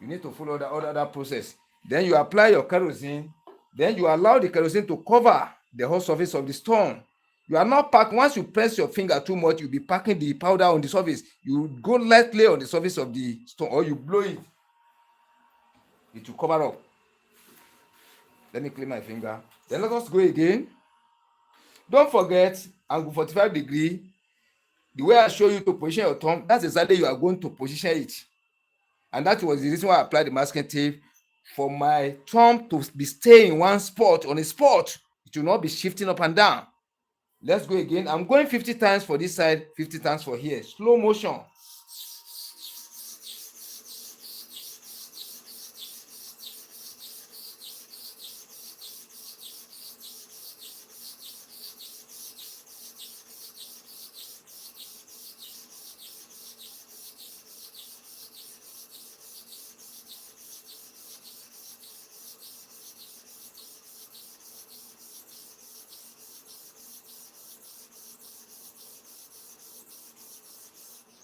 Speaker 1: You need to follow that process. Then you apply your kerosene. Then you allow the kerosene to cover the whole surface of the stone. You are not packing. Once you press your finger too much, you'll be packing the powder on the surface. You go lightly on the surface of the stone, or you blow it. It will cover up. Let me clean my finger. Then let us go again. Don't forget, angle 45 degree. The way I show you to position your thumb, that's exactly you are going to position it. And that was the reason why I applied the masking tape, for my thumb to be staying in one spot, on a spot. It will not be shifting up and down. Let's go again. I'm going 50 times for this side, 50 times for here. Slow motion.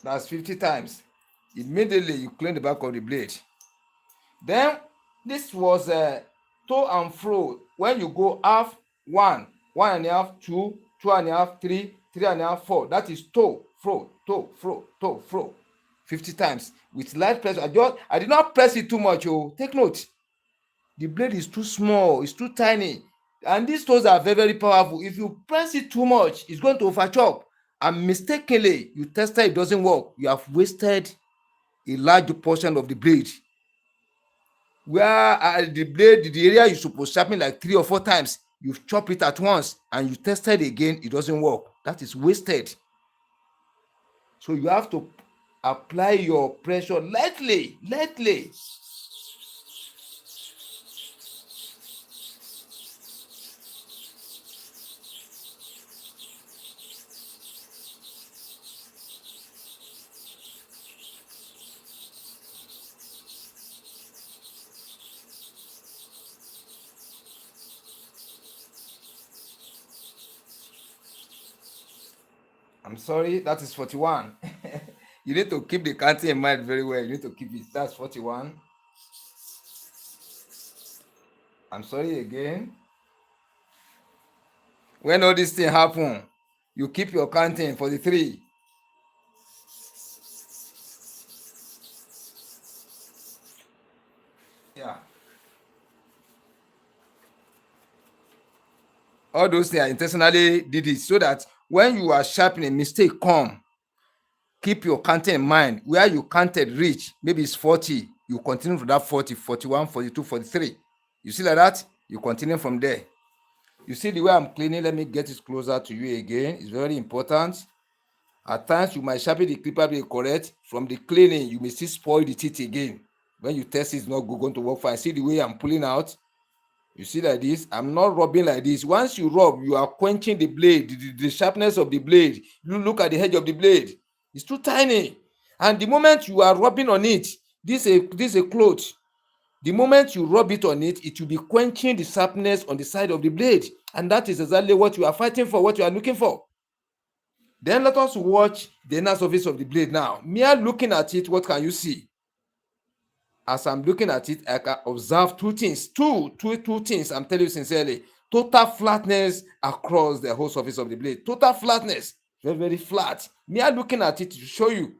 Speaker 1: That's 50 times. Immediately you clean the back of the blade. Then this was a to and fro. When you go half, 1, 1.5, 2, 2.5, 3, 3.5, 4. That is to, fro, to, fro, to, fro. 50 times with light pressure. I did not press it too much. Oh, take note. The blade is too small, it's too tiny. And these tools are very, very powerful. If you press it too much, it's going to over chop. And mistakenly, you tested it doesn't work. You have wasted a large portion of the blade. Where the blade, the area you're supposed to sharpen like 3 or 4 times, you've chopped it at once and you tested again, it doesn't work. That is wasted. So you have to apply your pressure lightly. I'm sorry, that is 41. You need to keep the counting in mind very well. You need to keep it. That's 41. I'm sorry again. When all this thing happen, you keep your counting for the 3. Yeah. All those things I intentionally did it so that when you are sharpening, mistake come, keep your counting in mind. Where you counted reach, maybe it's 40, you continue from that 40, 41, 42, 43. You see like that? You continue from there. You see the way I'm cleaning? Let me get it closer to you again. It's very important. At times, you might sharpen the clipper be correct. From the cleaning, you may still spoil the teeth again. When you test it, it's not going to work fine. See the way I'm pulling out? You see like this? I'm not rubbing like this. Once you rub, you are quenching the blade, the sharpness of the blade. You look at the edge of the blade. It's too tiny. And the moment you are rubbing on it, this is a cloth. The moment you rub it on it, it will be quenching the sharpness on the side of the blade. And that is exactly what you are fighting for, what you are looking for. Then let us watch the inner surface of the blade now. Mere looking at it, what can you see? As I'm looking at it, I can observe 2 things. Two things, I'm telling you sincerely. Total flatness across the whole surface of the blade. Total flatness. Very, very flat. Mere looking at it to show you.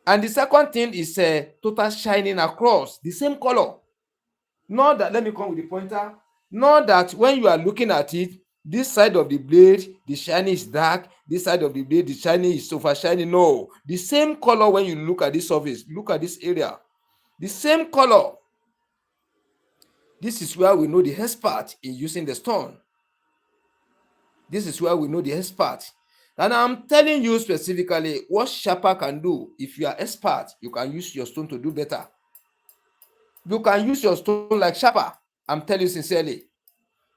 Speaker 1: And the second thing is total shining across. The same color. Not that, let me come with the pointer. Not that when you are looking at it, this side of the blade, the shiny is dark. This side of the blade, the shiny is super shiny. No. The same color when you look at this surface. Look at this area. The same color. This is where we know the expert in using the stone. This is where we know the expert. And I'm telling you specifically what sharper can do. If you are expert, you can use your stone to do better. You can use your stone like sharper. I'm telling you sincerely.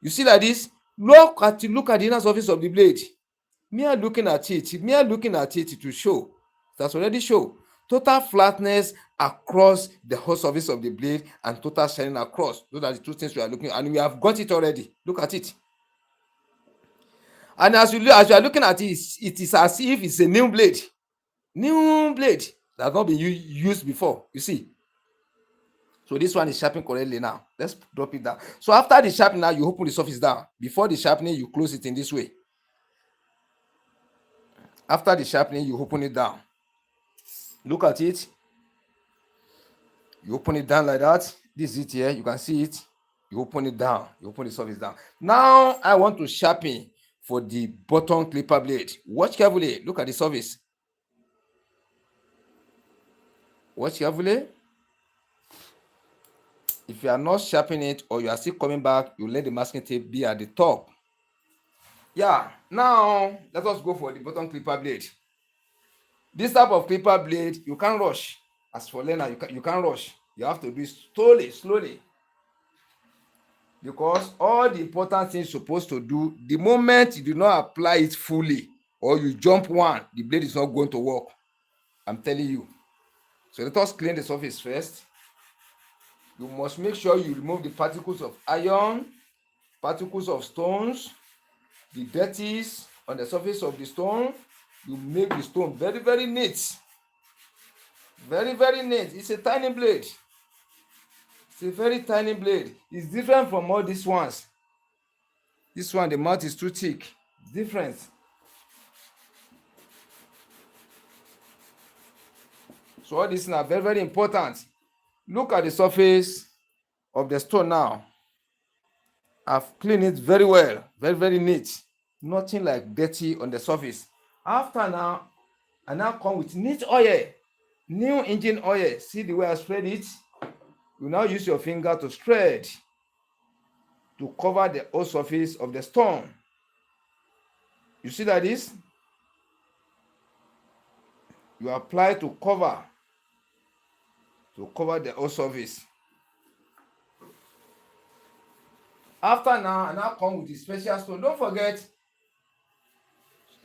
Speaker 1: You see like this? Look at the inner surface of the blade. Mere looking at it, it will show. That's already show. Total flatness across the whole surface of the blade and total shining across. Those are the two things we are looking at, and we have got it already. Look at it. And as you are looking at it, it is as if it's a new blade. New blade that has not been used before. You see. So this one is sharpened correctly now. Let's drop it down. So after the sharpening, now you open the surface down. Before the sharpening, you close it in this way. After the sharpening, you open it down. Look at it. You open it down like that. This is it here. You can see it. You open it down. You open the surface down. Now I want to sharpen for the bottom clipper blade. Watch carefully. Look at the surface. Watch carefully. If you are not sharpening it or you are still coming back, you let the masking tape be at the top. Yeah. Now let us go for the bottom clipper blade. This type of clipper blade, you can't rush. As for learner, you can't rush. You have to do it slowly. Because all the important things you're supposed to do, the moment you do not apply it fully or you jump one, the blade is not going to work. I'm telling you. So let us clean the surface first. You must make sure you remove the particles of iron, particles of stones, the dirties on the surface of the stone. You make the stone very, very neat. Very, very neat. It's a tiny blade. It's a very tiny blade. It's different from all these ones. This one, the mouth is too thick. It's different. So all these are very, very important. Look at the surface of the stone now. I've cleaned it very well. Very, very neat. Nothing like dirty on the surface. After now, I now come with neat oil. New engine oil. See the way I spread it? You now use your finger to spread to cover the whole surface of the stone. You see that this? You apply to cover the whole surface. After now, I now come with the special stone. Don't forget,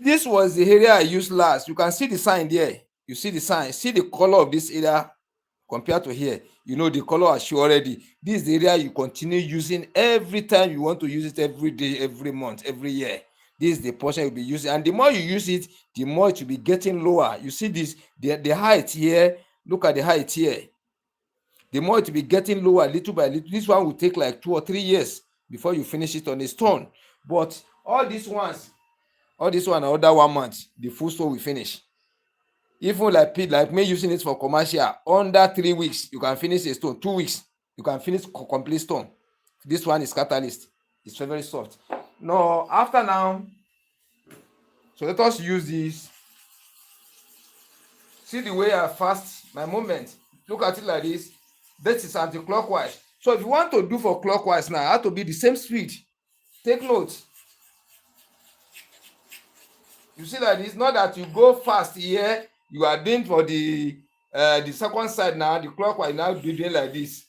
Speaker 1: this was the area I used last. You can see the sign there. You see the sign. See the color of this area compared to here. You know the color I show already. This is the area you continue using every time you want to use it, every day, every month, every year. This is the portion you'll be using. And the more you use it, the more it will be getting lower. You see this, the height here. Look at the height here. The more it will be getting lower little by little. This one will take like 2 or 3 years before you finish it on a stone. But all these ones, another 1 month, the full stone will finish. Even like me using it for commercial, under 3 weeks, you can finish a stone. 2 weeks, you can finish complete stone. This one is catalyst. It's very, very soft. Now, after now, so let us use this. See the way I fast my movement. Look at it like this. This is anti-clockwise. So if you want to do for clockwise now, it has to be the same speed. Take note. You see like this, not that you go fast here, you are doing for the second side now, the clockwise now doing like this.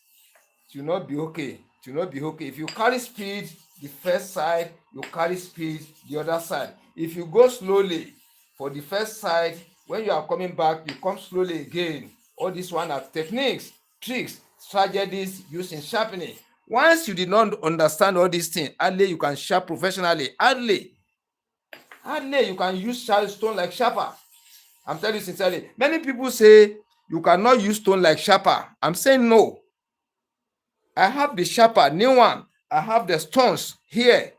Speaker 1: It will not be okay. It will not be okay. If you carry speed the first side, you carry speed the other side. If you go slowly for the first side, when you are coming back, you come slowly again. All these one are techniques, tricks, strategies used in sharpening. Once you did not understand all these things, hardly you can sharp professionally. Hardly you can use stone like sharper. I'm telling you sincerely. Many people say you cannot use stone like sharper. I'm saying no. I have the sharper, new one. I have the stones here.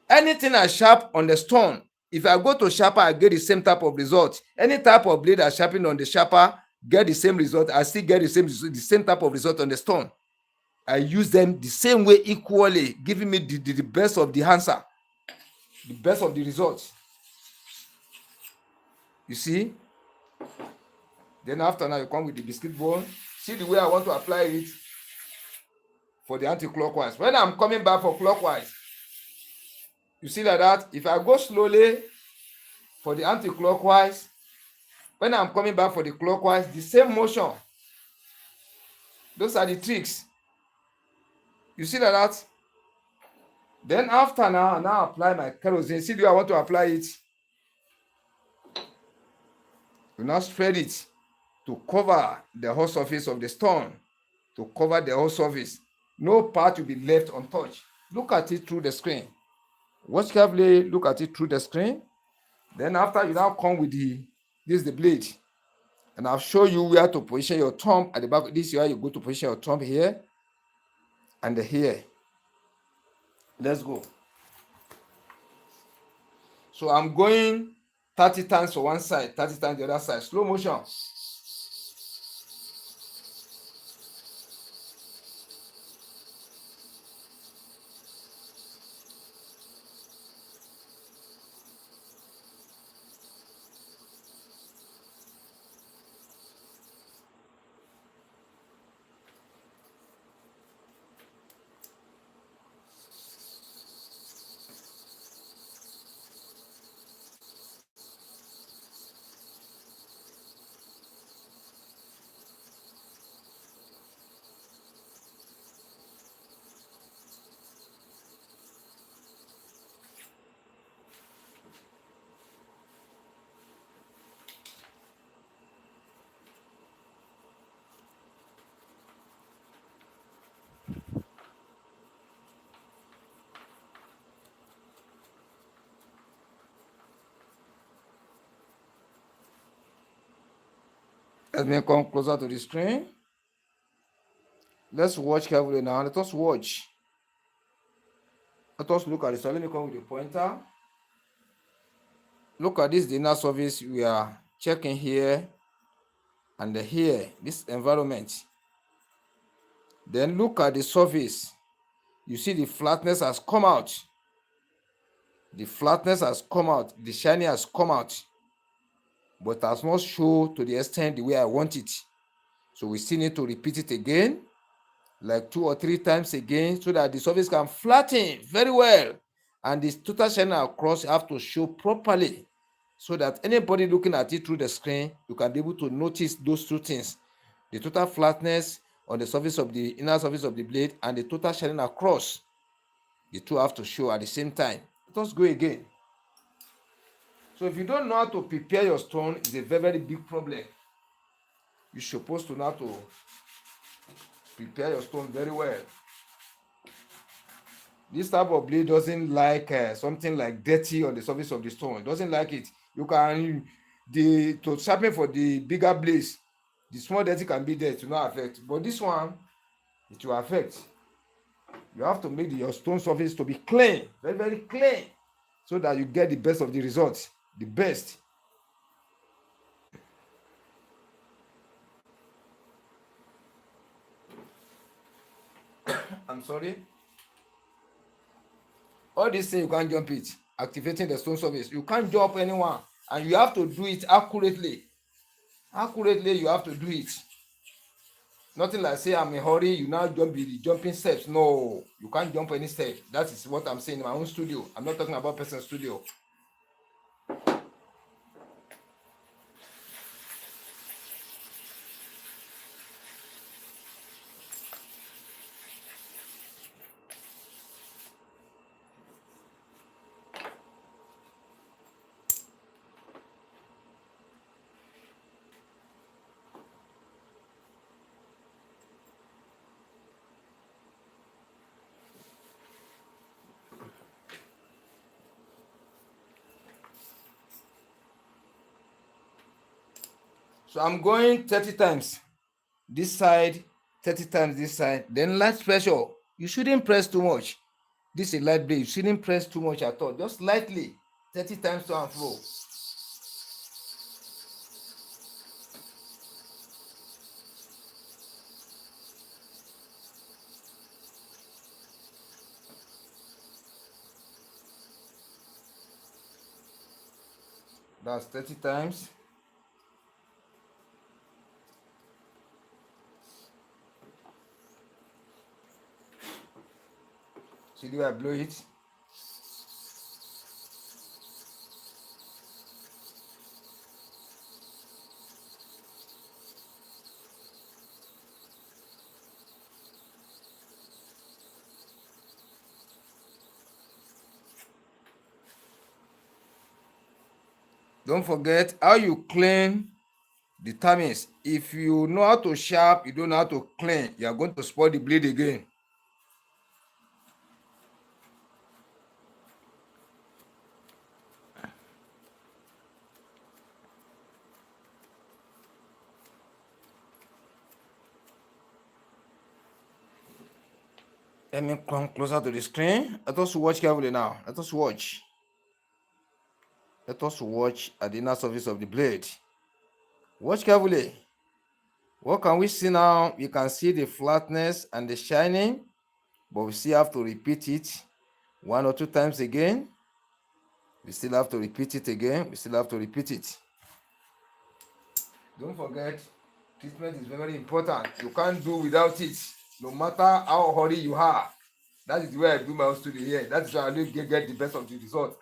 Speaker 1: Anything I sharp on the stone, if I go to sharper, I get the same type of result. Any type of blade I sharpen on the sharper, get the same result. I still get the same type of result on the stone. I use them the same way equally, giving me the best of the answer, the best of the results. You see? Then after now, you come with the biscuit bone. See the way I want to apply it for the anti-clockwise. When I'm coming back for clockwise, you see like that? If I go slowly for the anti-clockwise, when I'm coming back for the clockwise, the same motion. Those are the tricks. You see that? Then after now apply my kerosene. See the way I want to apply it. You now spread it to cover the whole surface of the stone. To cover the whole surface. No part will be left untouched. Look at it through the screen. Watch carefully, look at it through the screen. Then after you now come with this is the blade. And I'll show you where to position your thumb at the back. This is where you go to position your thumb here and here. Let's go. So I'm going 30 times for one side, 30 times the other side. Slow motion. Let me come closer to the screen. Let's watch carefully now. Let us watch. Let us look at it. So let me come with the pointer. Look at this, the inner surface we are checking here and here, this environment. Then look at the surface. You see the flatness has come out. The flatness has come out. The shiny has come out. But has not shown to the extent the way I want it. So we still need to repeat it again, like 2 or 3 times again, so that the surface can flatten very well. And the total shine across have to show properly, so that anybody looking at it through the screen, you can be able to notice those 2 things. The total flatness on the surface of the inner surface of the blade and the total shining across. The 2 have to show at the same time. Let us go again. So if you don't know how to prepare your stone, it's a very, very big problem. You're supposed to know how to prepare your stone very well. This type of blade doesn't like something like dirty on the surface of the stone. It doesn't like it. You can to sharpen for the bigger blades. The small dirty can be there to not affect, but this one it will affect. You have to make your stone surface to be clean, very, very clean, so that you get the best of the results. The best. I'm sorry. All these things you can't jump it. Activating the stone surface. You can't jump anyone. And you have to do it accurately. Accurately, you have to do it. Nothing like say I'm in a hurry, you now jump the jumping steps. No, you can't jump any step. That is what I'm saying in my own studio. I'm not talking about person's studio. So I'm going 30 times this side, 30 times this side. Then light pressure. You shouldn't press too much. This is a light blade. You shouldn't press too much at all. Just lightly, 30 times to and fro. That's 30 times. See the way I blow it? Don't forget, how you clean determines. If you know how to sharp, you don't know how to clean, you are going to spoil the blade again. Let me come closer to the screen. Let us watch carefully now. Let us watch. Let us watch at the inner surface of the blade. Watch carefully. What can we see now? We can see the flatness and the shining, but we still have to repeat it 1 or 2 times again. We still have to repeat it again. We still have to repeat it. Don't forget, treatment is very important. You can't do without it, no matter how hurry you are. That is the way I do my own study here. That's why I really get the best of the result.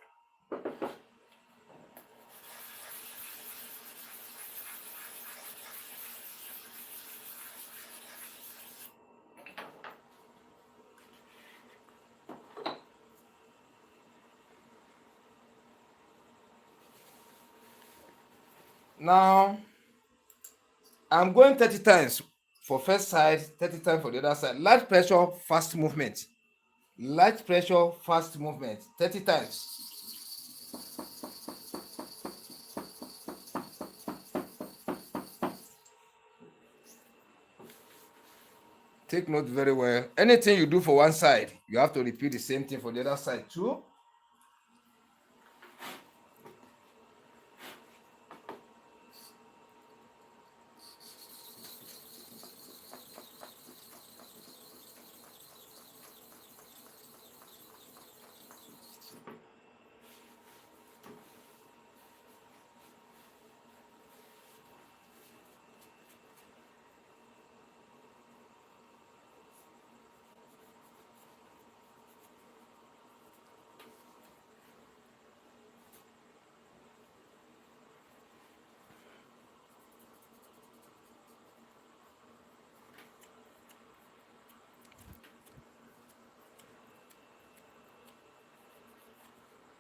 Speaker 1: Now, I'm going 30 times for first side, 30 times for the other side. Light pressure, fast movement. Light pressure, fast movement. 30 times. Take note very well. Anything you do for one side, you have to repeat the same thing for the other side too.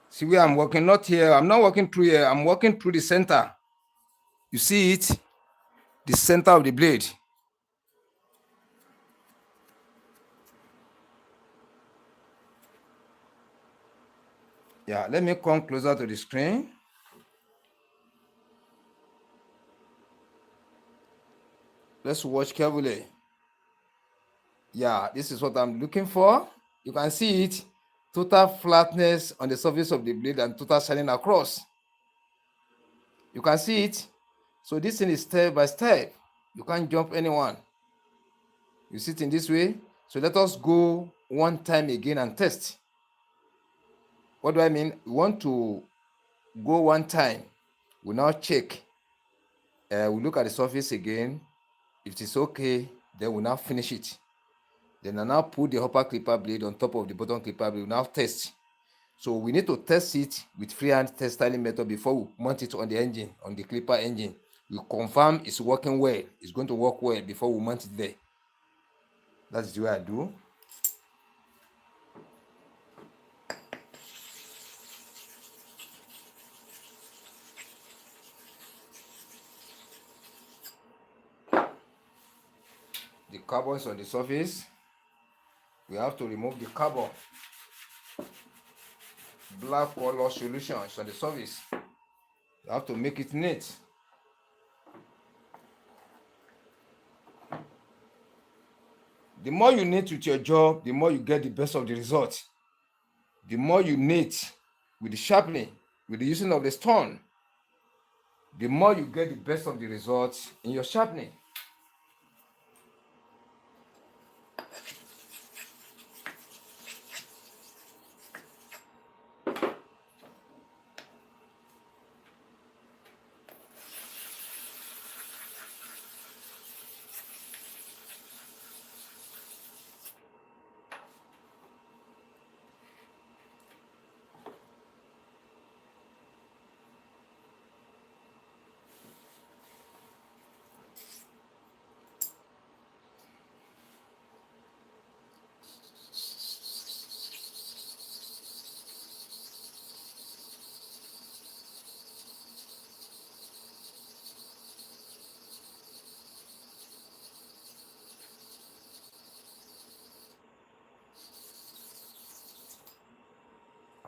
Speaker 1: See where I'm working, not here. I'm not working through here. I'm working through the center. You see it? The center of the blade. Yeah, let me come closer to the screen. Let's watch carefully. Yeah, this is what I'm looking for. You can see it. Total flatness on the surface of the blade and total shining across. You can see it. So this thing is step by step. You can't jump anyone. You see it in this way. So let us go one time again and test. What do I mean? We want to go one time. We now check. We look at the surface again. If it is okay, then we now finish it. Then I now put the upper clipper blade on top of the bottom clipper blade. We now test. So we need to test it with freehand test styling method before we mount it on the engine, on the clipper engine. We confirm it's working well. It's going to work well before we mount it there. That's the way I do. The carbon is on the surface. We have to remove the carbon. Black color solution is on the surface. You have to make it neat. The more you knit with your job, the more you get the best of the result. The more you knit with the sharpening, with the using of the stone, the more you get the best of the results in your sharpening.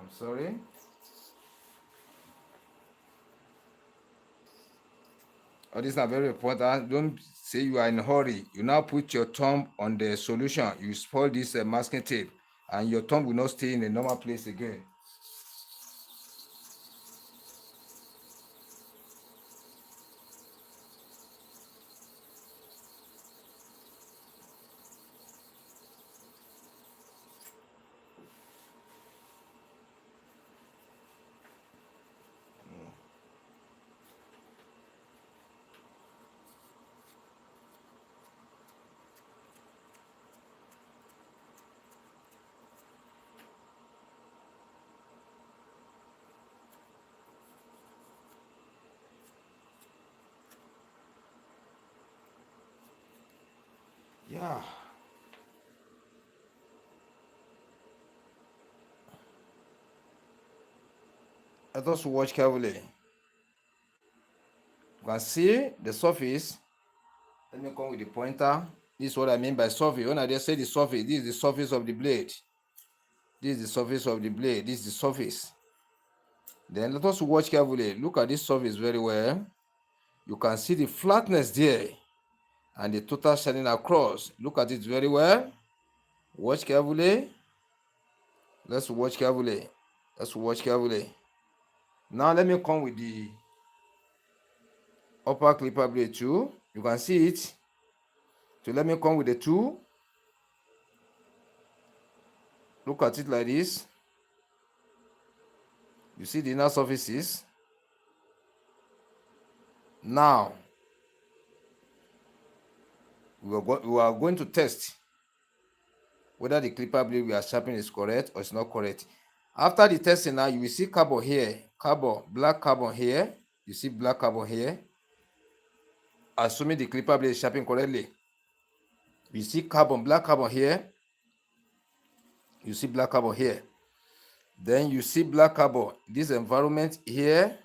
Speaker 1: I'm sorry. Oh, this is not very important. Don't say you are in a hurry. You now put your thumb on the solution. You spoil this masking tape, and your thumb will not stay in a normal place again. Yeah. Let us watch carefully. You can see the surface. Let me come with the pointer. This is what I mean by surface. When I just say the surface, this is the surface of the blade. This is the surface of the blade. This is the surface. Then let us watch carefully. Look at this surface very well. You can see the flatness there and the total shining across. Look at it very well. Watch carefully. Let's watch carefully. Let's watch carefully. Now let me come with the upper clipper blade too. You can see it. So let me come with the tool. Look at it like this. You see the inner surfaces. Now we are going to test whether the clipper blade we are sharpening is correct or it's not correct. After the testing now, you will see carbon here, carbon, black carbon here. You see black carbon here. Assuming the clipper blade is sharpened correctly. You see carbon, black carbon here. You see black carbon here. Then you see black carbon, this environment here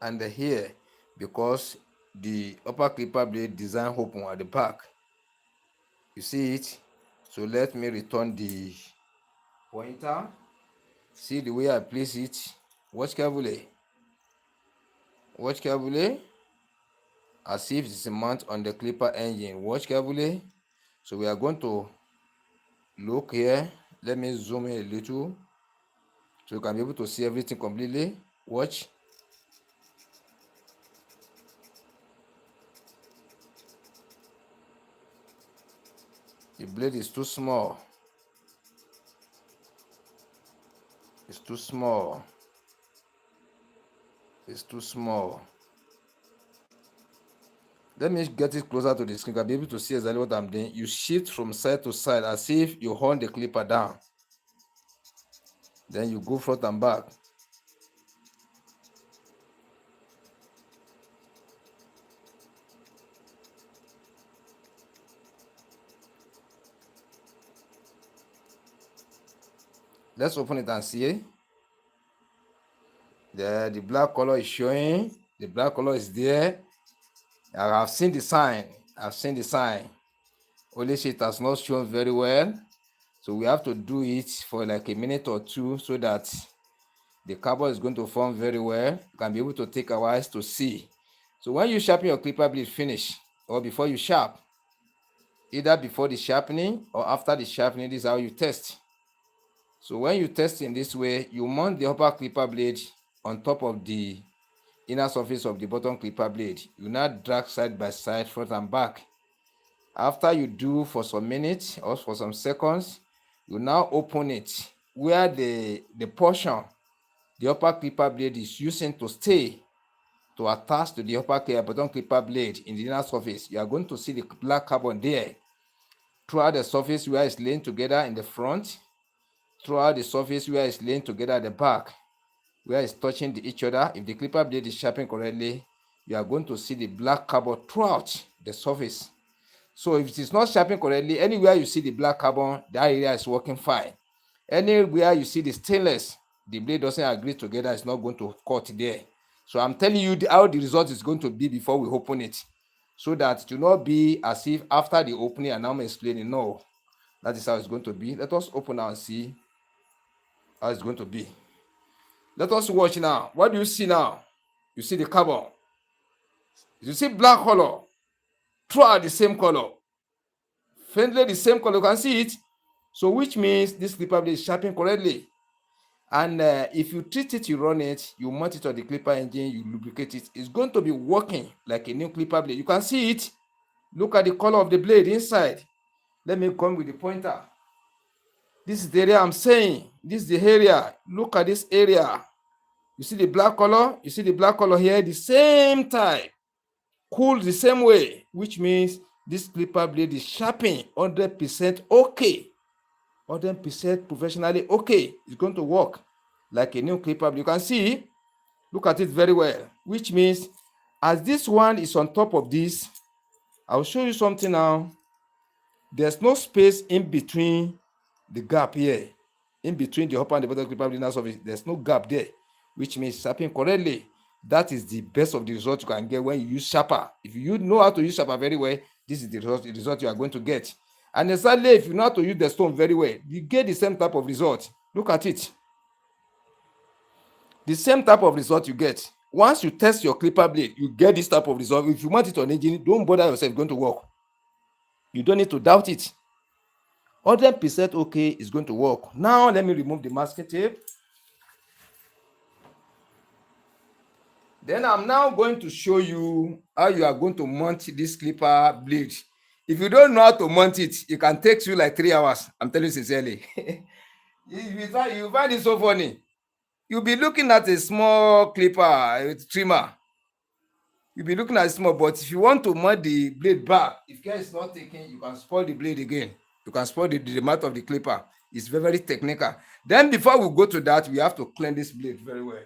Speaker 1: and here, because the upper clipper blade design open at the back. You see it? So let me return the pointer. See the way I place it. Watch carefully. Watch carefully. As if it's a mount on the clipper engine. Watch carefully. So we are going to look here. Let me zoom in a little so you can be able to see everything completely. Watch. The blade is too small. It's too small. It's too small. Let me get it closer to the screen. I'll be able to see exactly what I'm doing. You shift from side to side as if you hold the clipper down. Then you go front and back. Let's open it and see. There, the black color is showing. The black color is there. I've seen the sign. I've seen the sign. Only it has not shown very well. So we have to do it for like a minute or two so that the carbon is going to form very well. You can be able to take our eyes to see. So when you sharpen your clipper blade finish, or before you sharp, either before the sharpening or after the sharpening, this is how you test. So when you test in this way, you mount the upper clipper blade on top of the inner surface of the bottom clipper blade. You now drag side by side, front and back. After you do for some minutes or for some seconds, you now open it where the portion the upper clipper blade is using to stay to attach to the bottom clipper blade in the inner surface. You are going to see the black carbon there throughout the surface where it's laying together in the front, throughout the surface where it's laying together at the back, where it's touching each other. If the clipper blade is sharpened correctly, you are going to see the black carbon throughout the surface. So if it is not sharpened correctly, anywhere you see the black carbon, that area is working fine. Anywhere you see the stainless, the blade doesn't agree together, it's not going to cut there. So I'm telling you how the result is going to be before we open it, so that it will not be as if after the opening and now I'm explaining. No, that is how it's going to be. Let us open now and see how it's going to be. Let us watch now. What do you see now? You see the carbon. You see black color. Throughout the same color. Faintly the same color. You can see it. So which means this clipper blade is sharpened correctly. And if you treat it, you run it, you mount it on the clipper engine, you lubricate it, it's going to be working like a new clipper blade. You can see it. Look at the color of the blade inside. Let me come with the pointer. This is the area I'm saying. This is the area. Look at this area. You see the black color? You see the black color here? The same type. Cooled the same way, which means this clipper blade is sharpened 100% okay. 100% professionally okay. It's going to work like a new clipper blade. You can see, look at it very well, which means as this one is on top of this, I'll show you something now. There's no space in between the gap here, in between the upper and the bottom clipper blade surface. There's no gap there, which means sharpening correctly. That is the best of the result you can get when you use sharper. If you know how to use sharper very well, this is the result you are going to get. And exactly if you know how to use the stone very well, you get the same type of result. Look at it. The same type of result you get. Once you test your clipper blade, you get this type of result. If you want it on engine, don't bother yourself, it's going to work. You don't need to doubt it. 100% okay is going to work. Now let me remove the masking tape. Then I'm now going to show you how you are going to mount this clipper blade. If you don't know how to mount it, it can take you like 3 hours. I'm telling you sincerely. You find it so funny. You'll be looking at a small clipper, a trimmer. You'll be looking at it small, but if you want to mount the blade back, if care is not taken, you can spoil the blade again. You can spoil the mount of the clipper. It's very, very technical. Then before we go to that, we have to clean this blade very well.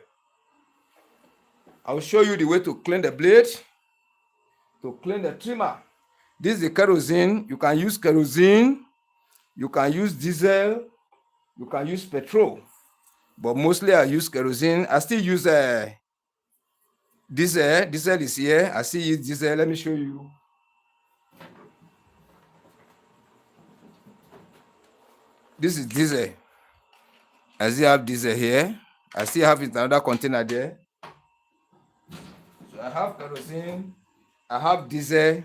Speaker 1: I'll show you the way to clean the blade, to clean the trimmer. This is the kerosene. You can use kerosene, you can use diesel, you can use petrol. But mostly I use kerosene. I still use diesel. Diesel is here. I still use diesel. Let me show you. This is diesel. I still have diesel here. I still have it in another container there. So I have kerosene. I have diesel.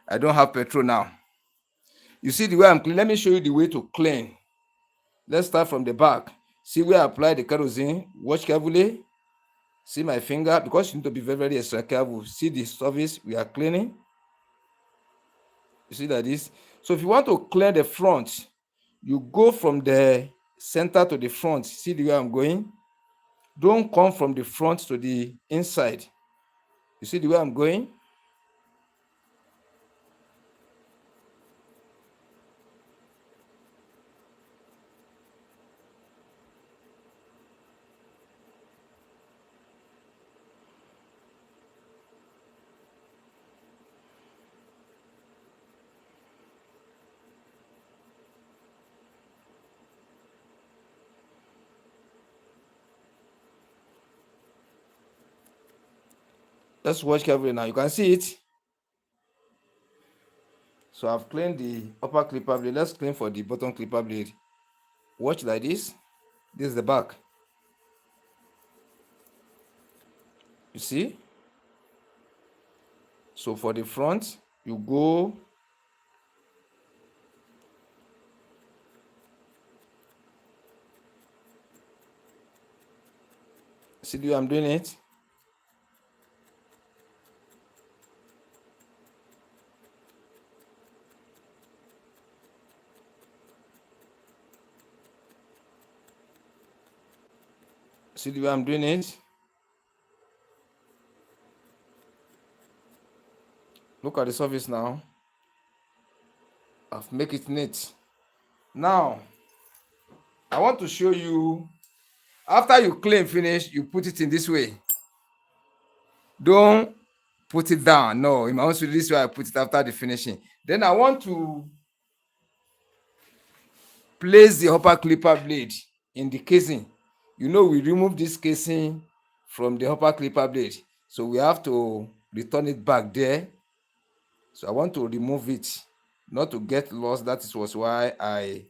Speaker 1: I don't have petrol now. You see the way I'm cleaning? Let me show you the way to clean. Let's start from the back. See where I apply the kerosene. Watch carefully. See my finger, because you need to be very, very extra careful. See the surface we are cleaning. You see that this. So if you want to clean the front, you go from the center to the front. See the way I'm going? Don't come from the front to the inside. You see the way I'm going? Let's watch carefully now. You can see it. So I've cleaned the upper clipper blade. Let's clean for the bottom clipper blade. Watch like this. This is the back. You see? So for the front, you go. See the way I'm doing it? See the way I'm doing it? Look at the surface now. I've made it neat. Now, I want to show you, after you clean finish, you put it in this way. Don't put it down. No, in my own this way I put it after the finishing. Then I want to place the upper clipper blade in the casing. You know, we remove this casing from the upper clipper blade, so we have to return it back there. So I want to remove it, not to get lost. That was why I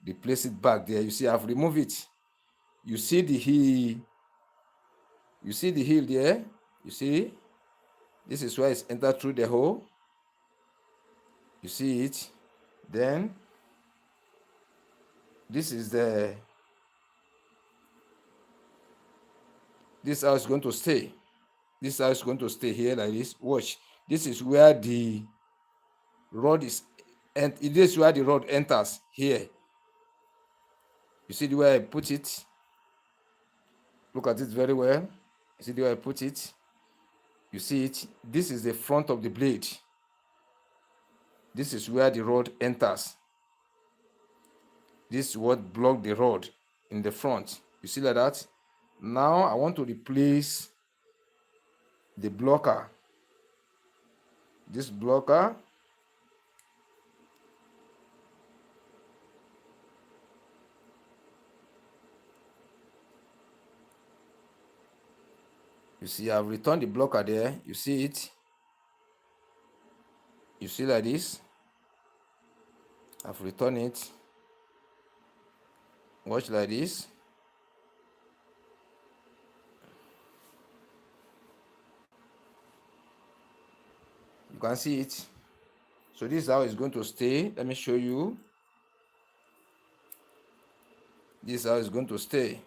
Speaker 1: replace it back there. You see, I've removed it. You see You see the heel there? You see? This is where it's entered through the hole. You see it? Then this is how it's going to stay. This is how it's going to stay here like this. Watch. This is where the rod is, and this is where the rod enters here. You see the way I put it? Look at it very well. You see the way I put it? You see it? This is the front of the blade. This is where the rod enters. This is what blocks the rod in the front. You see like that? Now I want to replace the blocker. This blocker. You see, I've returned the blocker there. You see it? You see like this? I've returned it. Watch like this. You can see it. So this is how it's going to stay. Let me show you. This is how it's going to stay.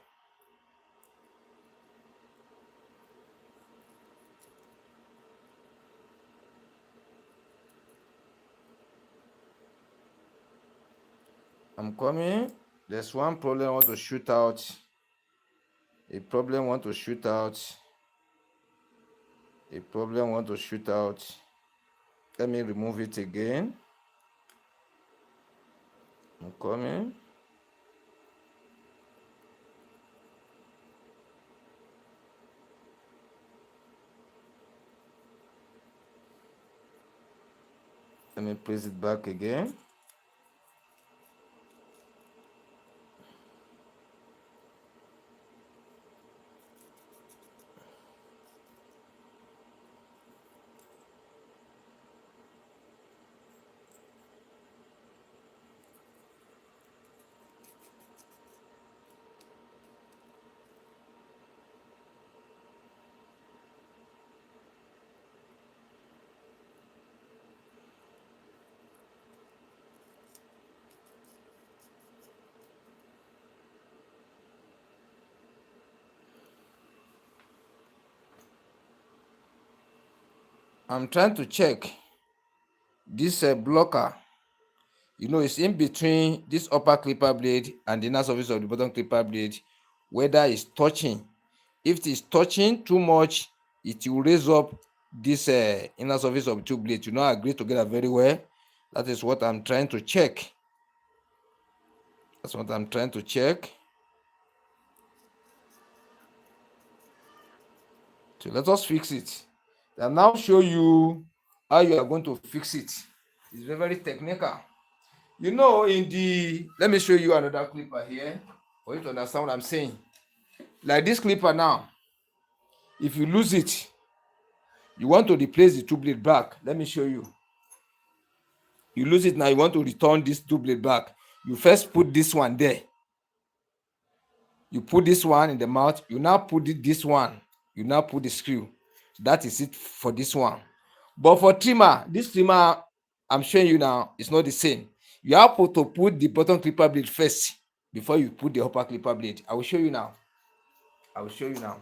Speaker 1: I'm coming. There's one problem I want to shoot out. A problem I want to shoot out. A problem I want to shoot out. Let me remove it again. I'm coming. Let me place it back again. I'm trying to check this blocker. You know, it's in between this upper clipper blade and the inner surface of the bottom clipper blade, whether it's touching. If it is touching too much, it will raise up this inner surface of the two blades. You know, agree together very well. That is what I'm trying to check. That's what I'm trying to check. So let us fix it. I'll now show you how you are going to fix it. It's very, very technical. You know, let me show you another clipper here for you to understand what I'm saying. Like this clipper now, if you lose it, you want to replace the two blade back. Let me show you. You lose it now, you want to return this two blade back. You first put this one there. You put this one in the mouth. You now put this one. You now put the screw. That is it for this one. But for trimmer, this trimmer I'm showing you now is not the same. You have to put the bottom clipper blade first before you put the upper clipper blade. I will show you now. I will show you now.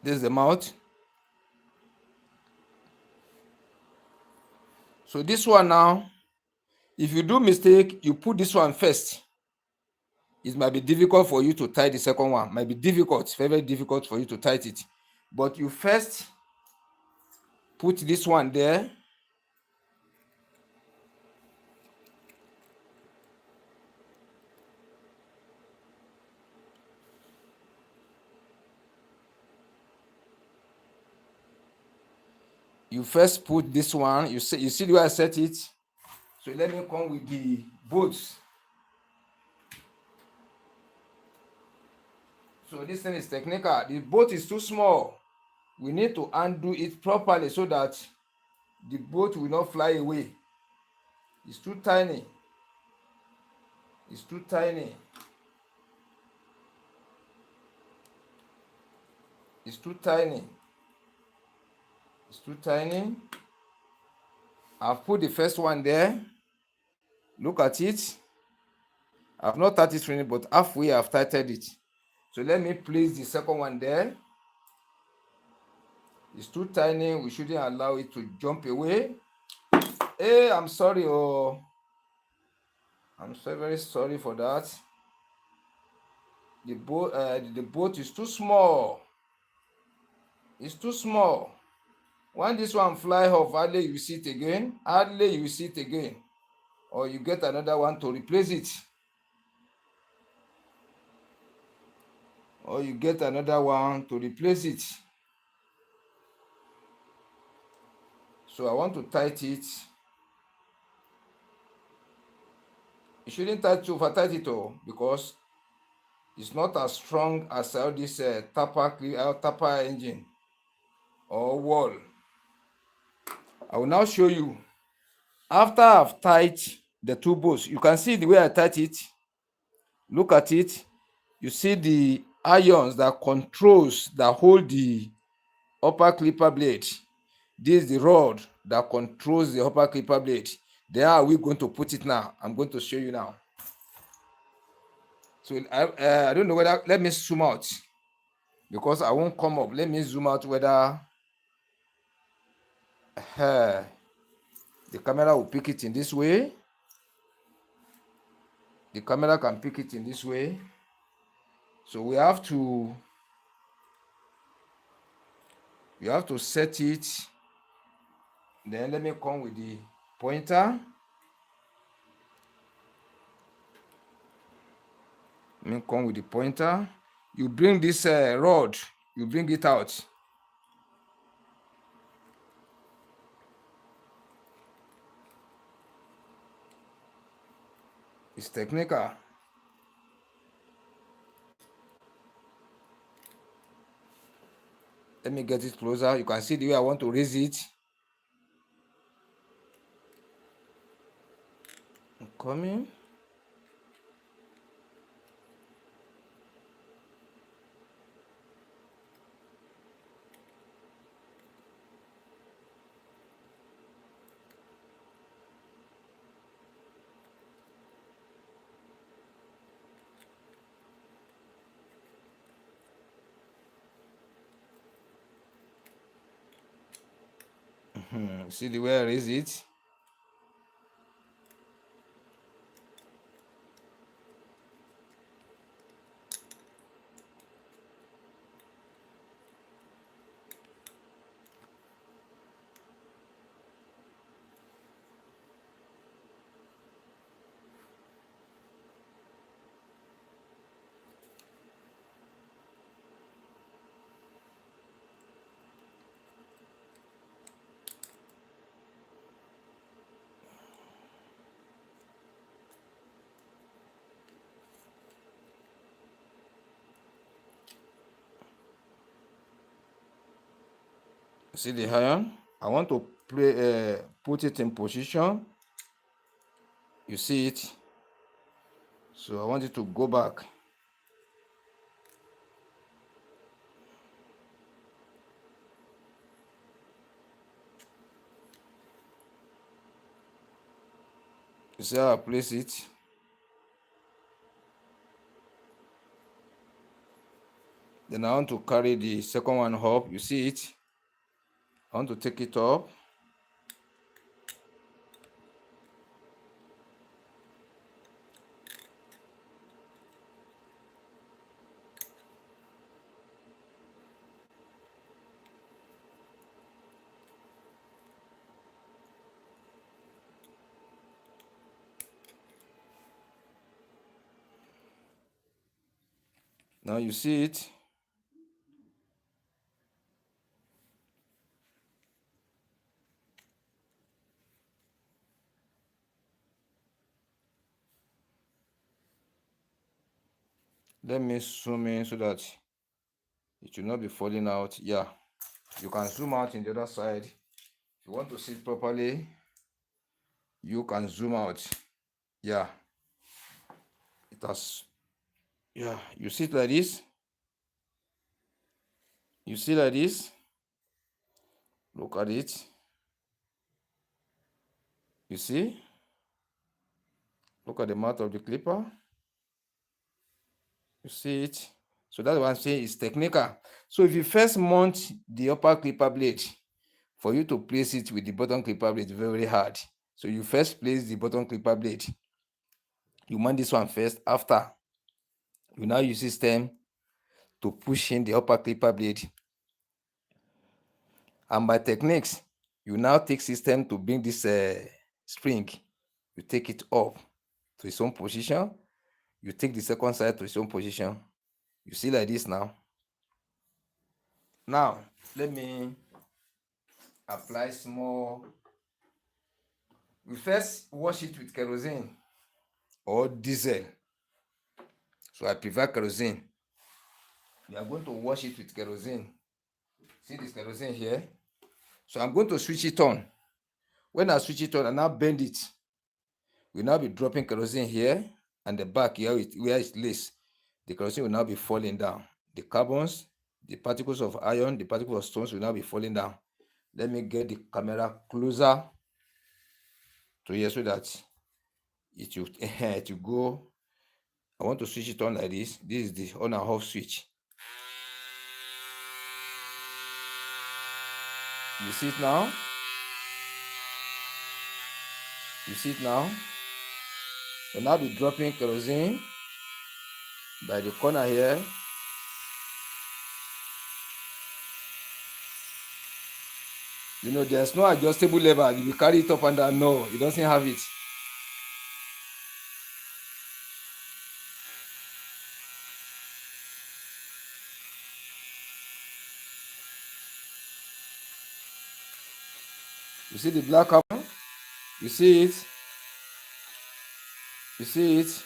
Speaker 1: This is the mouth. So this one now, if you do mistake, you put this one first. It might be difficult for you to tie the second one. Might be difficult, very, very difficult for you to tie it. But you first put this one there. You first put this one. You see the way I set it. So let me come with the bolts. So this thing is technical. The bolt is too small. we need to undo it properly so that the bolt will not fly away. It's too tiny. It's too tiny. It's too tiny. It's too tiny. I've put the first one there. Look at it. I've not tightened it finished, but halfway I've tightened it. So let me place the second one there. It's too tiny. We shouldn't allow it to jump away. Hey, I'm sorry. Oh, I'm so very sorry for that. The boat is too small. It's too small. When this one fly off, hardly you see it again. Hardly you see it again. Or you get another one to replace it. Or you get another one to replace it. So I want to tighten it. You shouldn't over tight it all because it's not as strong as all this tapper engine or wall. I will now show you. After I've tied the two bolts, you can see the way I tied it. Look at it. You see the irons that hold the upper clipper blade. This is the rod that controls the upper clipper blade. Then how are we going to put it now? I'm going to show you now. So I don't know whether, let me zoom out because I won't come up. Let me zoom out whether the camera will pick it in this way. The camera can pick it in this way. So we have to set it. Then let me come with the pointer. Let me come with the pointer. You bring this rod, you bring it out. It's technical. Let me get it closer. You can see the way I want to raise it. I'm coming. See the way I raise it? See the iron? I want to put it in position. You see it? So I want it to go back. You see how I place it? Then I want to carry the second one up. You see it? I want to take it up. Now you see it? Let me zoom in so that it will not be falling out. Yeah. You can zoom out in the other side. If you want to see it properly, you can zoom out. Yeah, it has. Yeah, you see it like this. You see like this. Look at it. You see? Look at the mouth of the clipper. You see it? So that's what I'm saying, is technical. So if you first mount the upper clipper blade, for you to place it with the bottom clipper blade, very hard. So you first place the bottom clipper blade. You mount this one first. After, you now use system to push in the upper clipper blade. And by techniques, you now take system to bring this spring. You take it up to its own position. You take the second side to its own position. You see like this now. Now, let me apply small. We first wash it with kerosene or diesel. So I prefer kerosene. We are going to wash it with kerosene. See this kerosene here? So I'm going to switch it on. When I switch it on, I now bend it. We'll now be dropping kerosene here, and the back here where it's laced. The kerosene will now be falling down. The carbons, the particles of iron, the particles of stones will now be falling down. Let me get the camera closer to here so that it will go. I want to switch it on like this. This is the on and off switch. You see it now? You see it now? We'll now be dropping kerosene by the corner here. You know, there's no adjustable lever. You will carry it up and down. No, it doesn't have it. You see the black carbon? You see it? You see it?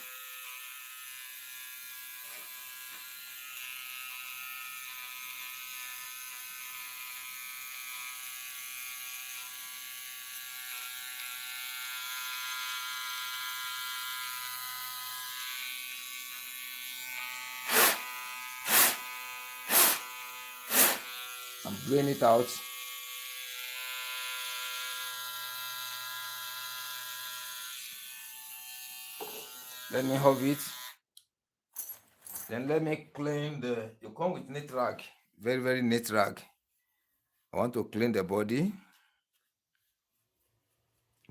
Speaker 1: I'm blowing it out. Let me have it. Then let me clean the. You come with neat rag, very, very neat rag. I want to clean the body.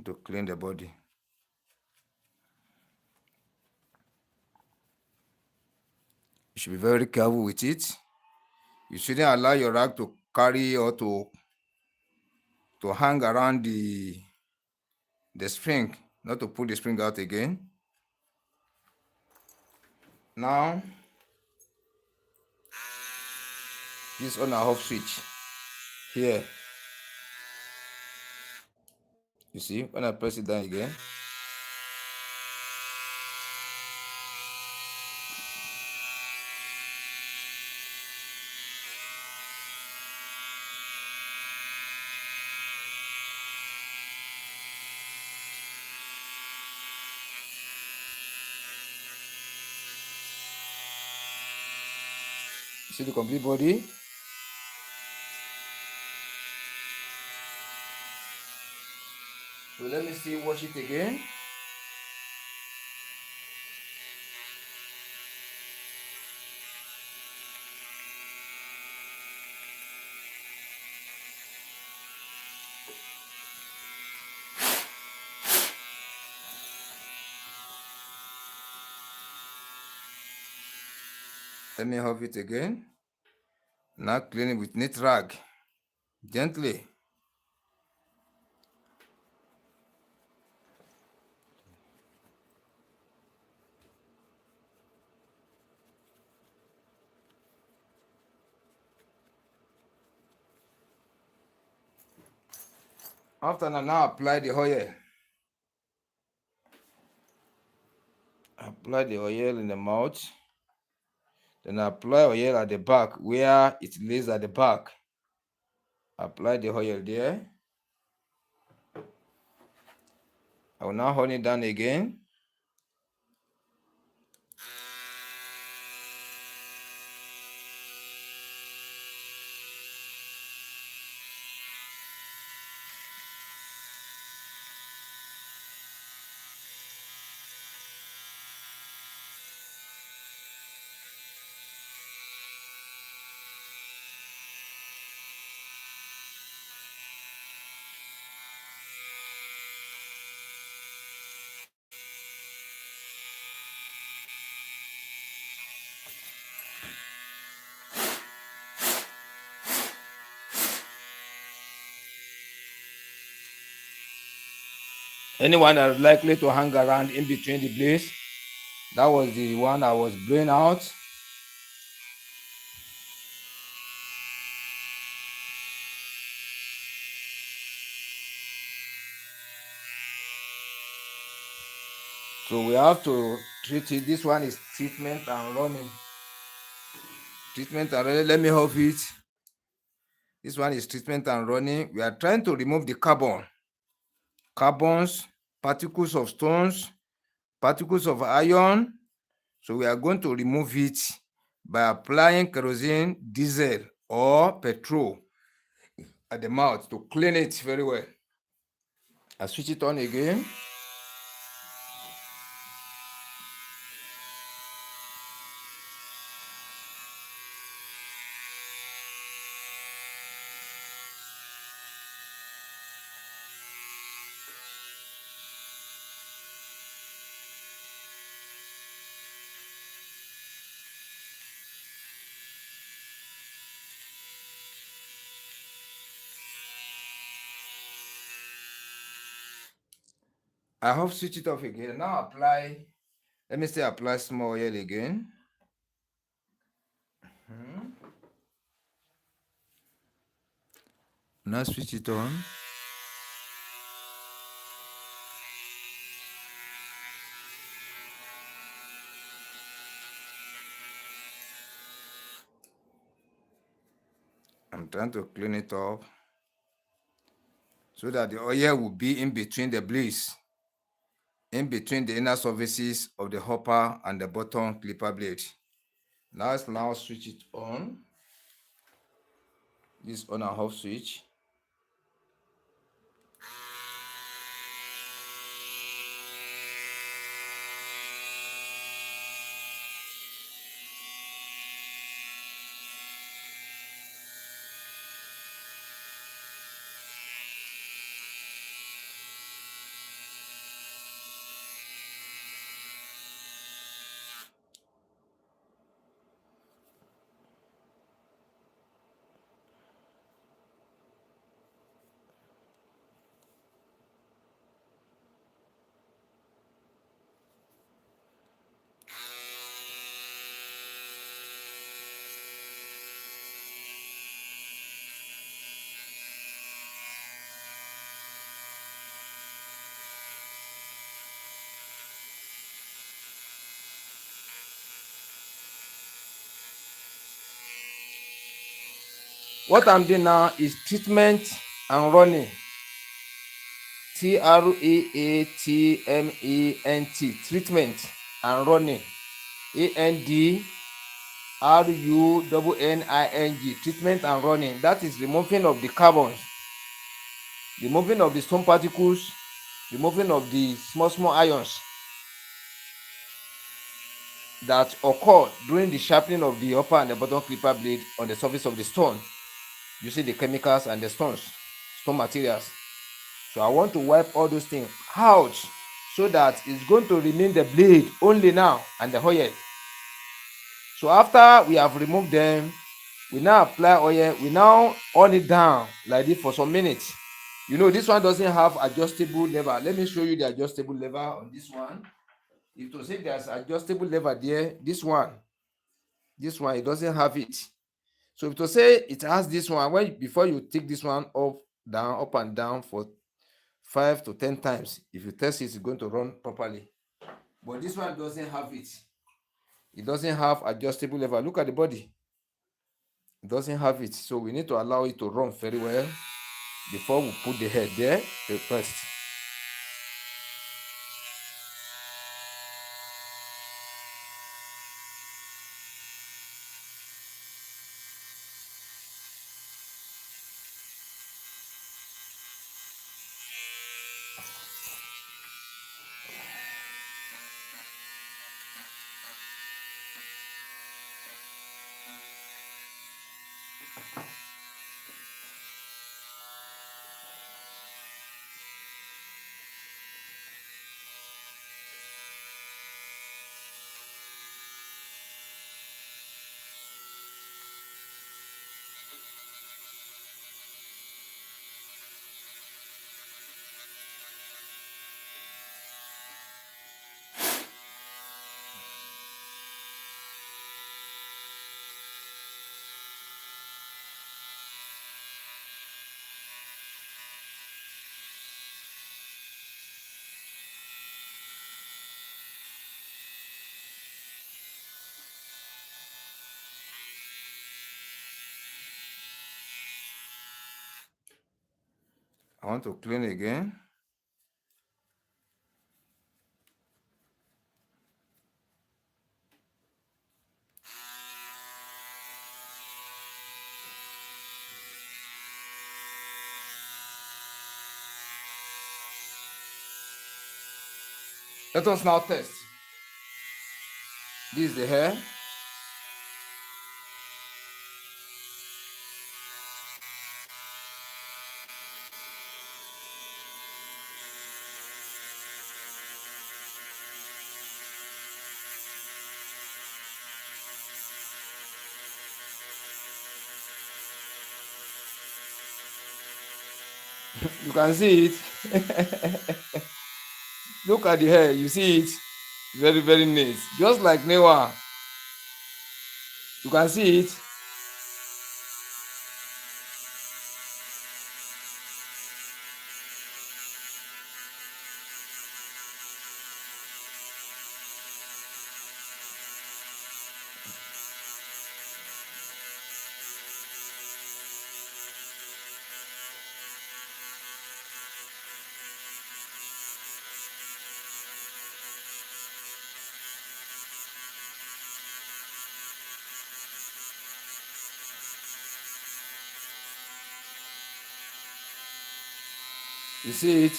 Speaker 1: To clean the body. You should be very careful with it. You shouldn't allow your rag to carry or to hang around the spring, not to pull the spring out again. Now, this on and off switch here. You see, when I press it down again, see the complete body. So let me see, wash it again. Let me have it again. Now clean it with neat rag, gently. After I now apply the oil. Apply the oil in the mouth. Then apply oil at the back where it lays at the back. Apply the oil there. I will now hold it down again. Anyone that is likely to hang around in between the blades, that was the one I was blowing out. So we have to treat it. This one is treatment and running. Treatment and running. Let me hold it. This one is treatment and running. We are trying to remove the carbons, particles of stones, particles of iron. So we are going to remove it by applying kerosene, diesel, or petrol at the mouth to clean it very well. I switch it on again. I have switched it off again. Now apply, let me say apply small oil again. Now switch it on. I'm trying to clean it up so that the oil will be in between the blades, in between the inner surfaces of the hopper and the bottom clipper blade. Now let's now switch it on. This on and off switch. What I'm doing now is treatment and running. Treatment, treatment and running. ANDRUNNING, treatment and running. That is removing of the carbons, removing of the stone particles, removing of the small ions that occur during the sharpening of the upper and the bottom clipper blade on the surface of the stone. You see the chemicals and the stone materials. So I want to wipe all those things out so that it's going to remain the blade only now and the oil. So after we have removed them, we now apply oil. We now on it down like this for some minutes. You know, this one doesn't have adjustable lever. Let me show you the adjustable lever on this one. If to say there's adjustable lever there, this one, it doesn't have it. So if to say it has this one, when before you take this one up and down for 5 to 10 times, if you test it, it's going to run properly. But this one doesn't have it. It doesn't have adjustable lever. Look at the body. It doesn't have it, so we need to allow it to run very well before we put the head there first. I want to clean again. Let us now test. This is the hair. You can see it. Look at the hair, you see it. Very, very neat. Just like Newa. You can see it. You see it.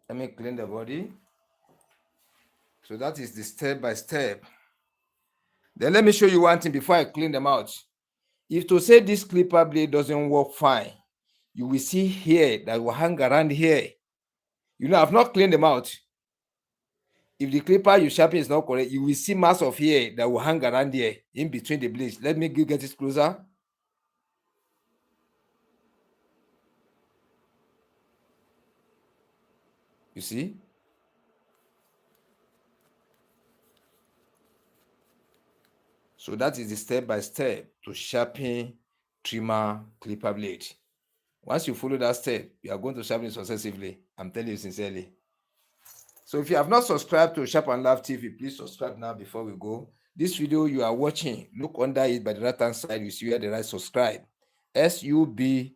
Speaker 1: Let me clean the body. So that is the step by step. Then let me show you one thing before I clean them out. If to say this clipper blade doesn't work fine, you will see hair that will hang around here. You know, I've not cleaned them out. If the clipper you sharpen is not correct, you will see mass of hair that will hang around here in between the blades. Let me get it closer. You see? So that is the step by step to sharpen trimmer clipper blade. Once you follow that step, you are going to sharpen it successively. I'm telling you sincerely. So if you have not subscribed to Sharp and Laugh TV, please subscribe now before we go. This video you are watching, look under it by the right hand side, you see where the right subscribe. SUBSCRIBE.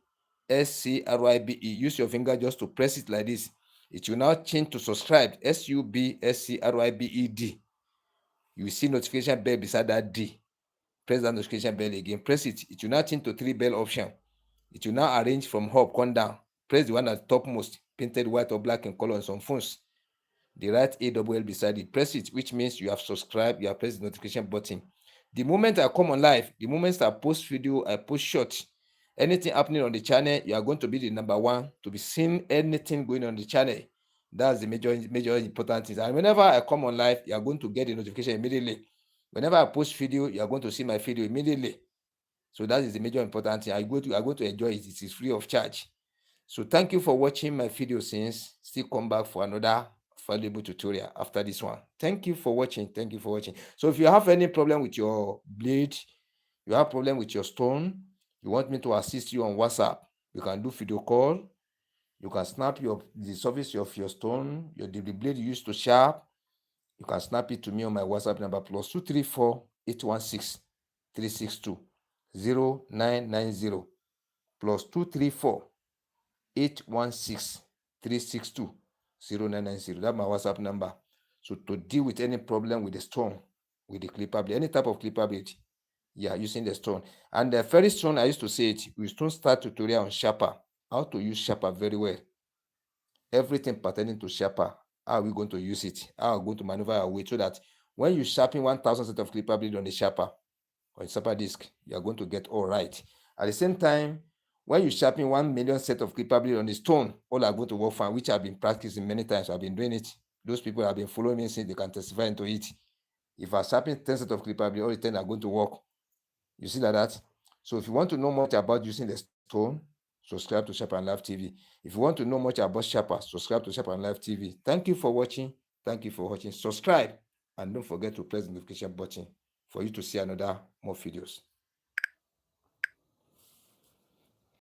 Speaker 1: Use your finger just to press it like this. It will now change to subscribe. SUBSCRIBED. You will see notification bell beside that D. Press that notification bell again. Press it. It will now change to 3 bell option. It will now arrange from up, come down. Press the one at the topmost, painted white or black in color on some phones. The right AWL beside it. Press it, which means you have subscribed, you have pressed the notification button. The moment I come on live, the moment I post video, I post short, anything happening on the channel, you are going to be the number one to be seeing anything going on the channel. That's the major important thing. And whenever I come on live, you are going to get the notification immediately. Whenever I post video, you are going to see my video immediately. So that is the major important thing. I'm going to enjoy it. It is free of charge. So thank you for watching my video since. Still come back for another valuable tutorial after this one. Thank you for watching. Thank you for watching. So if you have any problem with your blade, you have problem with your stone, you want me to assist you on WhatsApp, you can do video call. You can snap the surface of your stone, the blade you used to sharp. You can snap it to me on my WhatsApp number +234 816 362 0990 +234 816 362 0990. That's my WhatsApp number. So to deal with any problem with the stone, with the clipper blade, any type of clipper blade, yeah, using the stone. And the very stone, I used to say it, we soon start tutorial on Sharper, how to use Sharper very well. Everything pertaining to Sharper, how are we going to use it? How are we going to maneuver our way so that when you sharpen 1,000 set of clipper blade on the Sharper or Sharper disc, you are going to get all right. At the same time, when you sharpen 1 million set of clipper blade on the stone, all are going to work fine, which I've been practicing many times. I've been doing it. Those people have been following me since they can testify into it. If I sharpen 10 set of clipper blade, all the 10 are going to work. You see like that? So if you want to know much about using the stone, subscribe to Sharpen Live TV. If you want to know much about Sharper, subscribe to Sharpen Live TV. Thank you for watching. Thank you for watching. Subscribe and don't forget to press the notification button for you to see another more videos.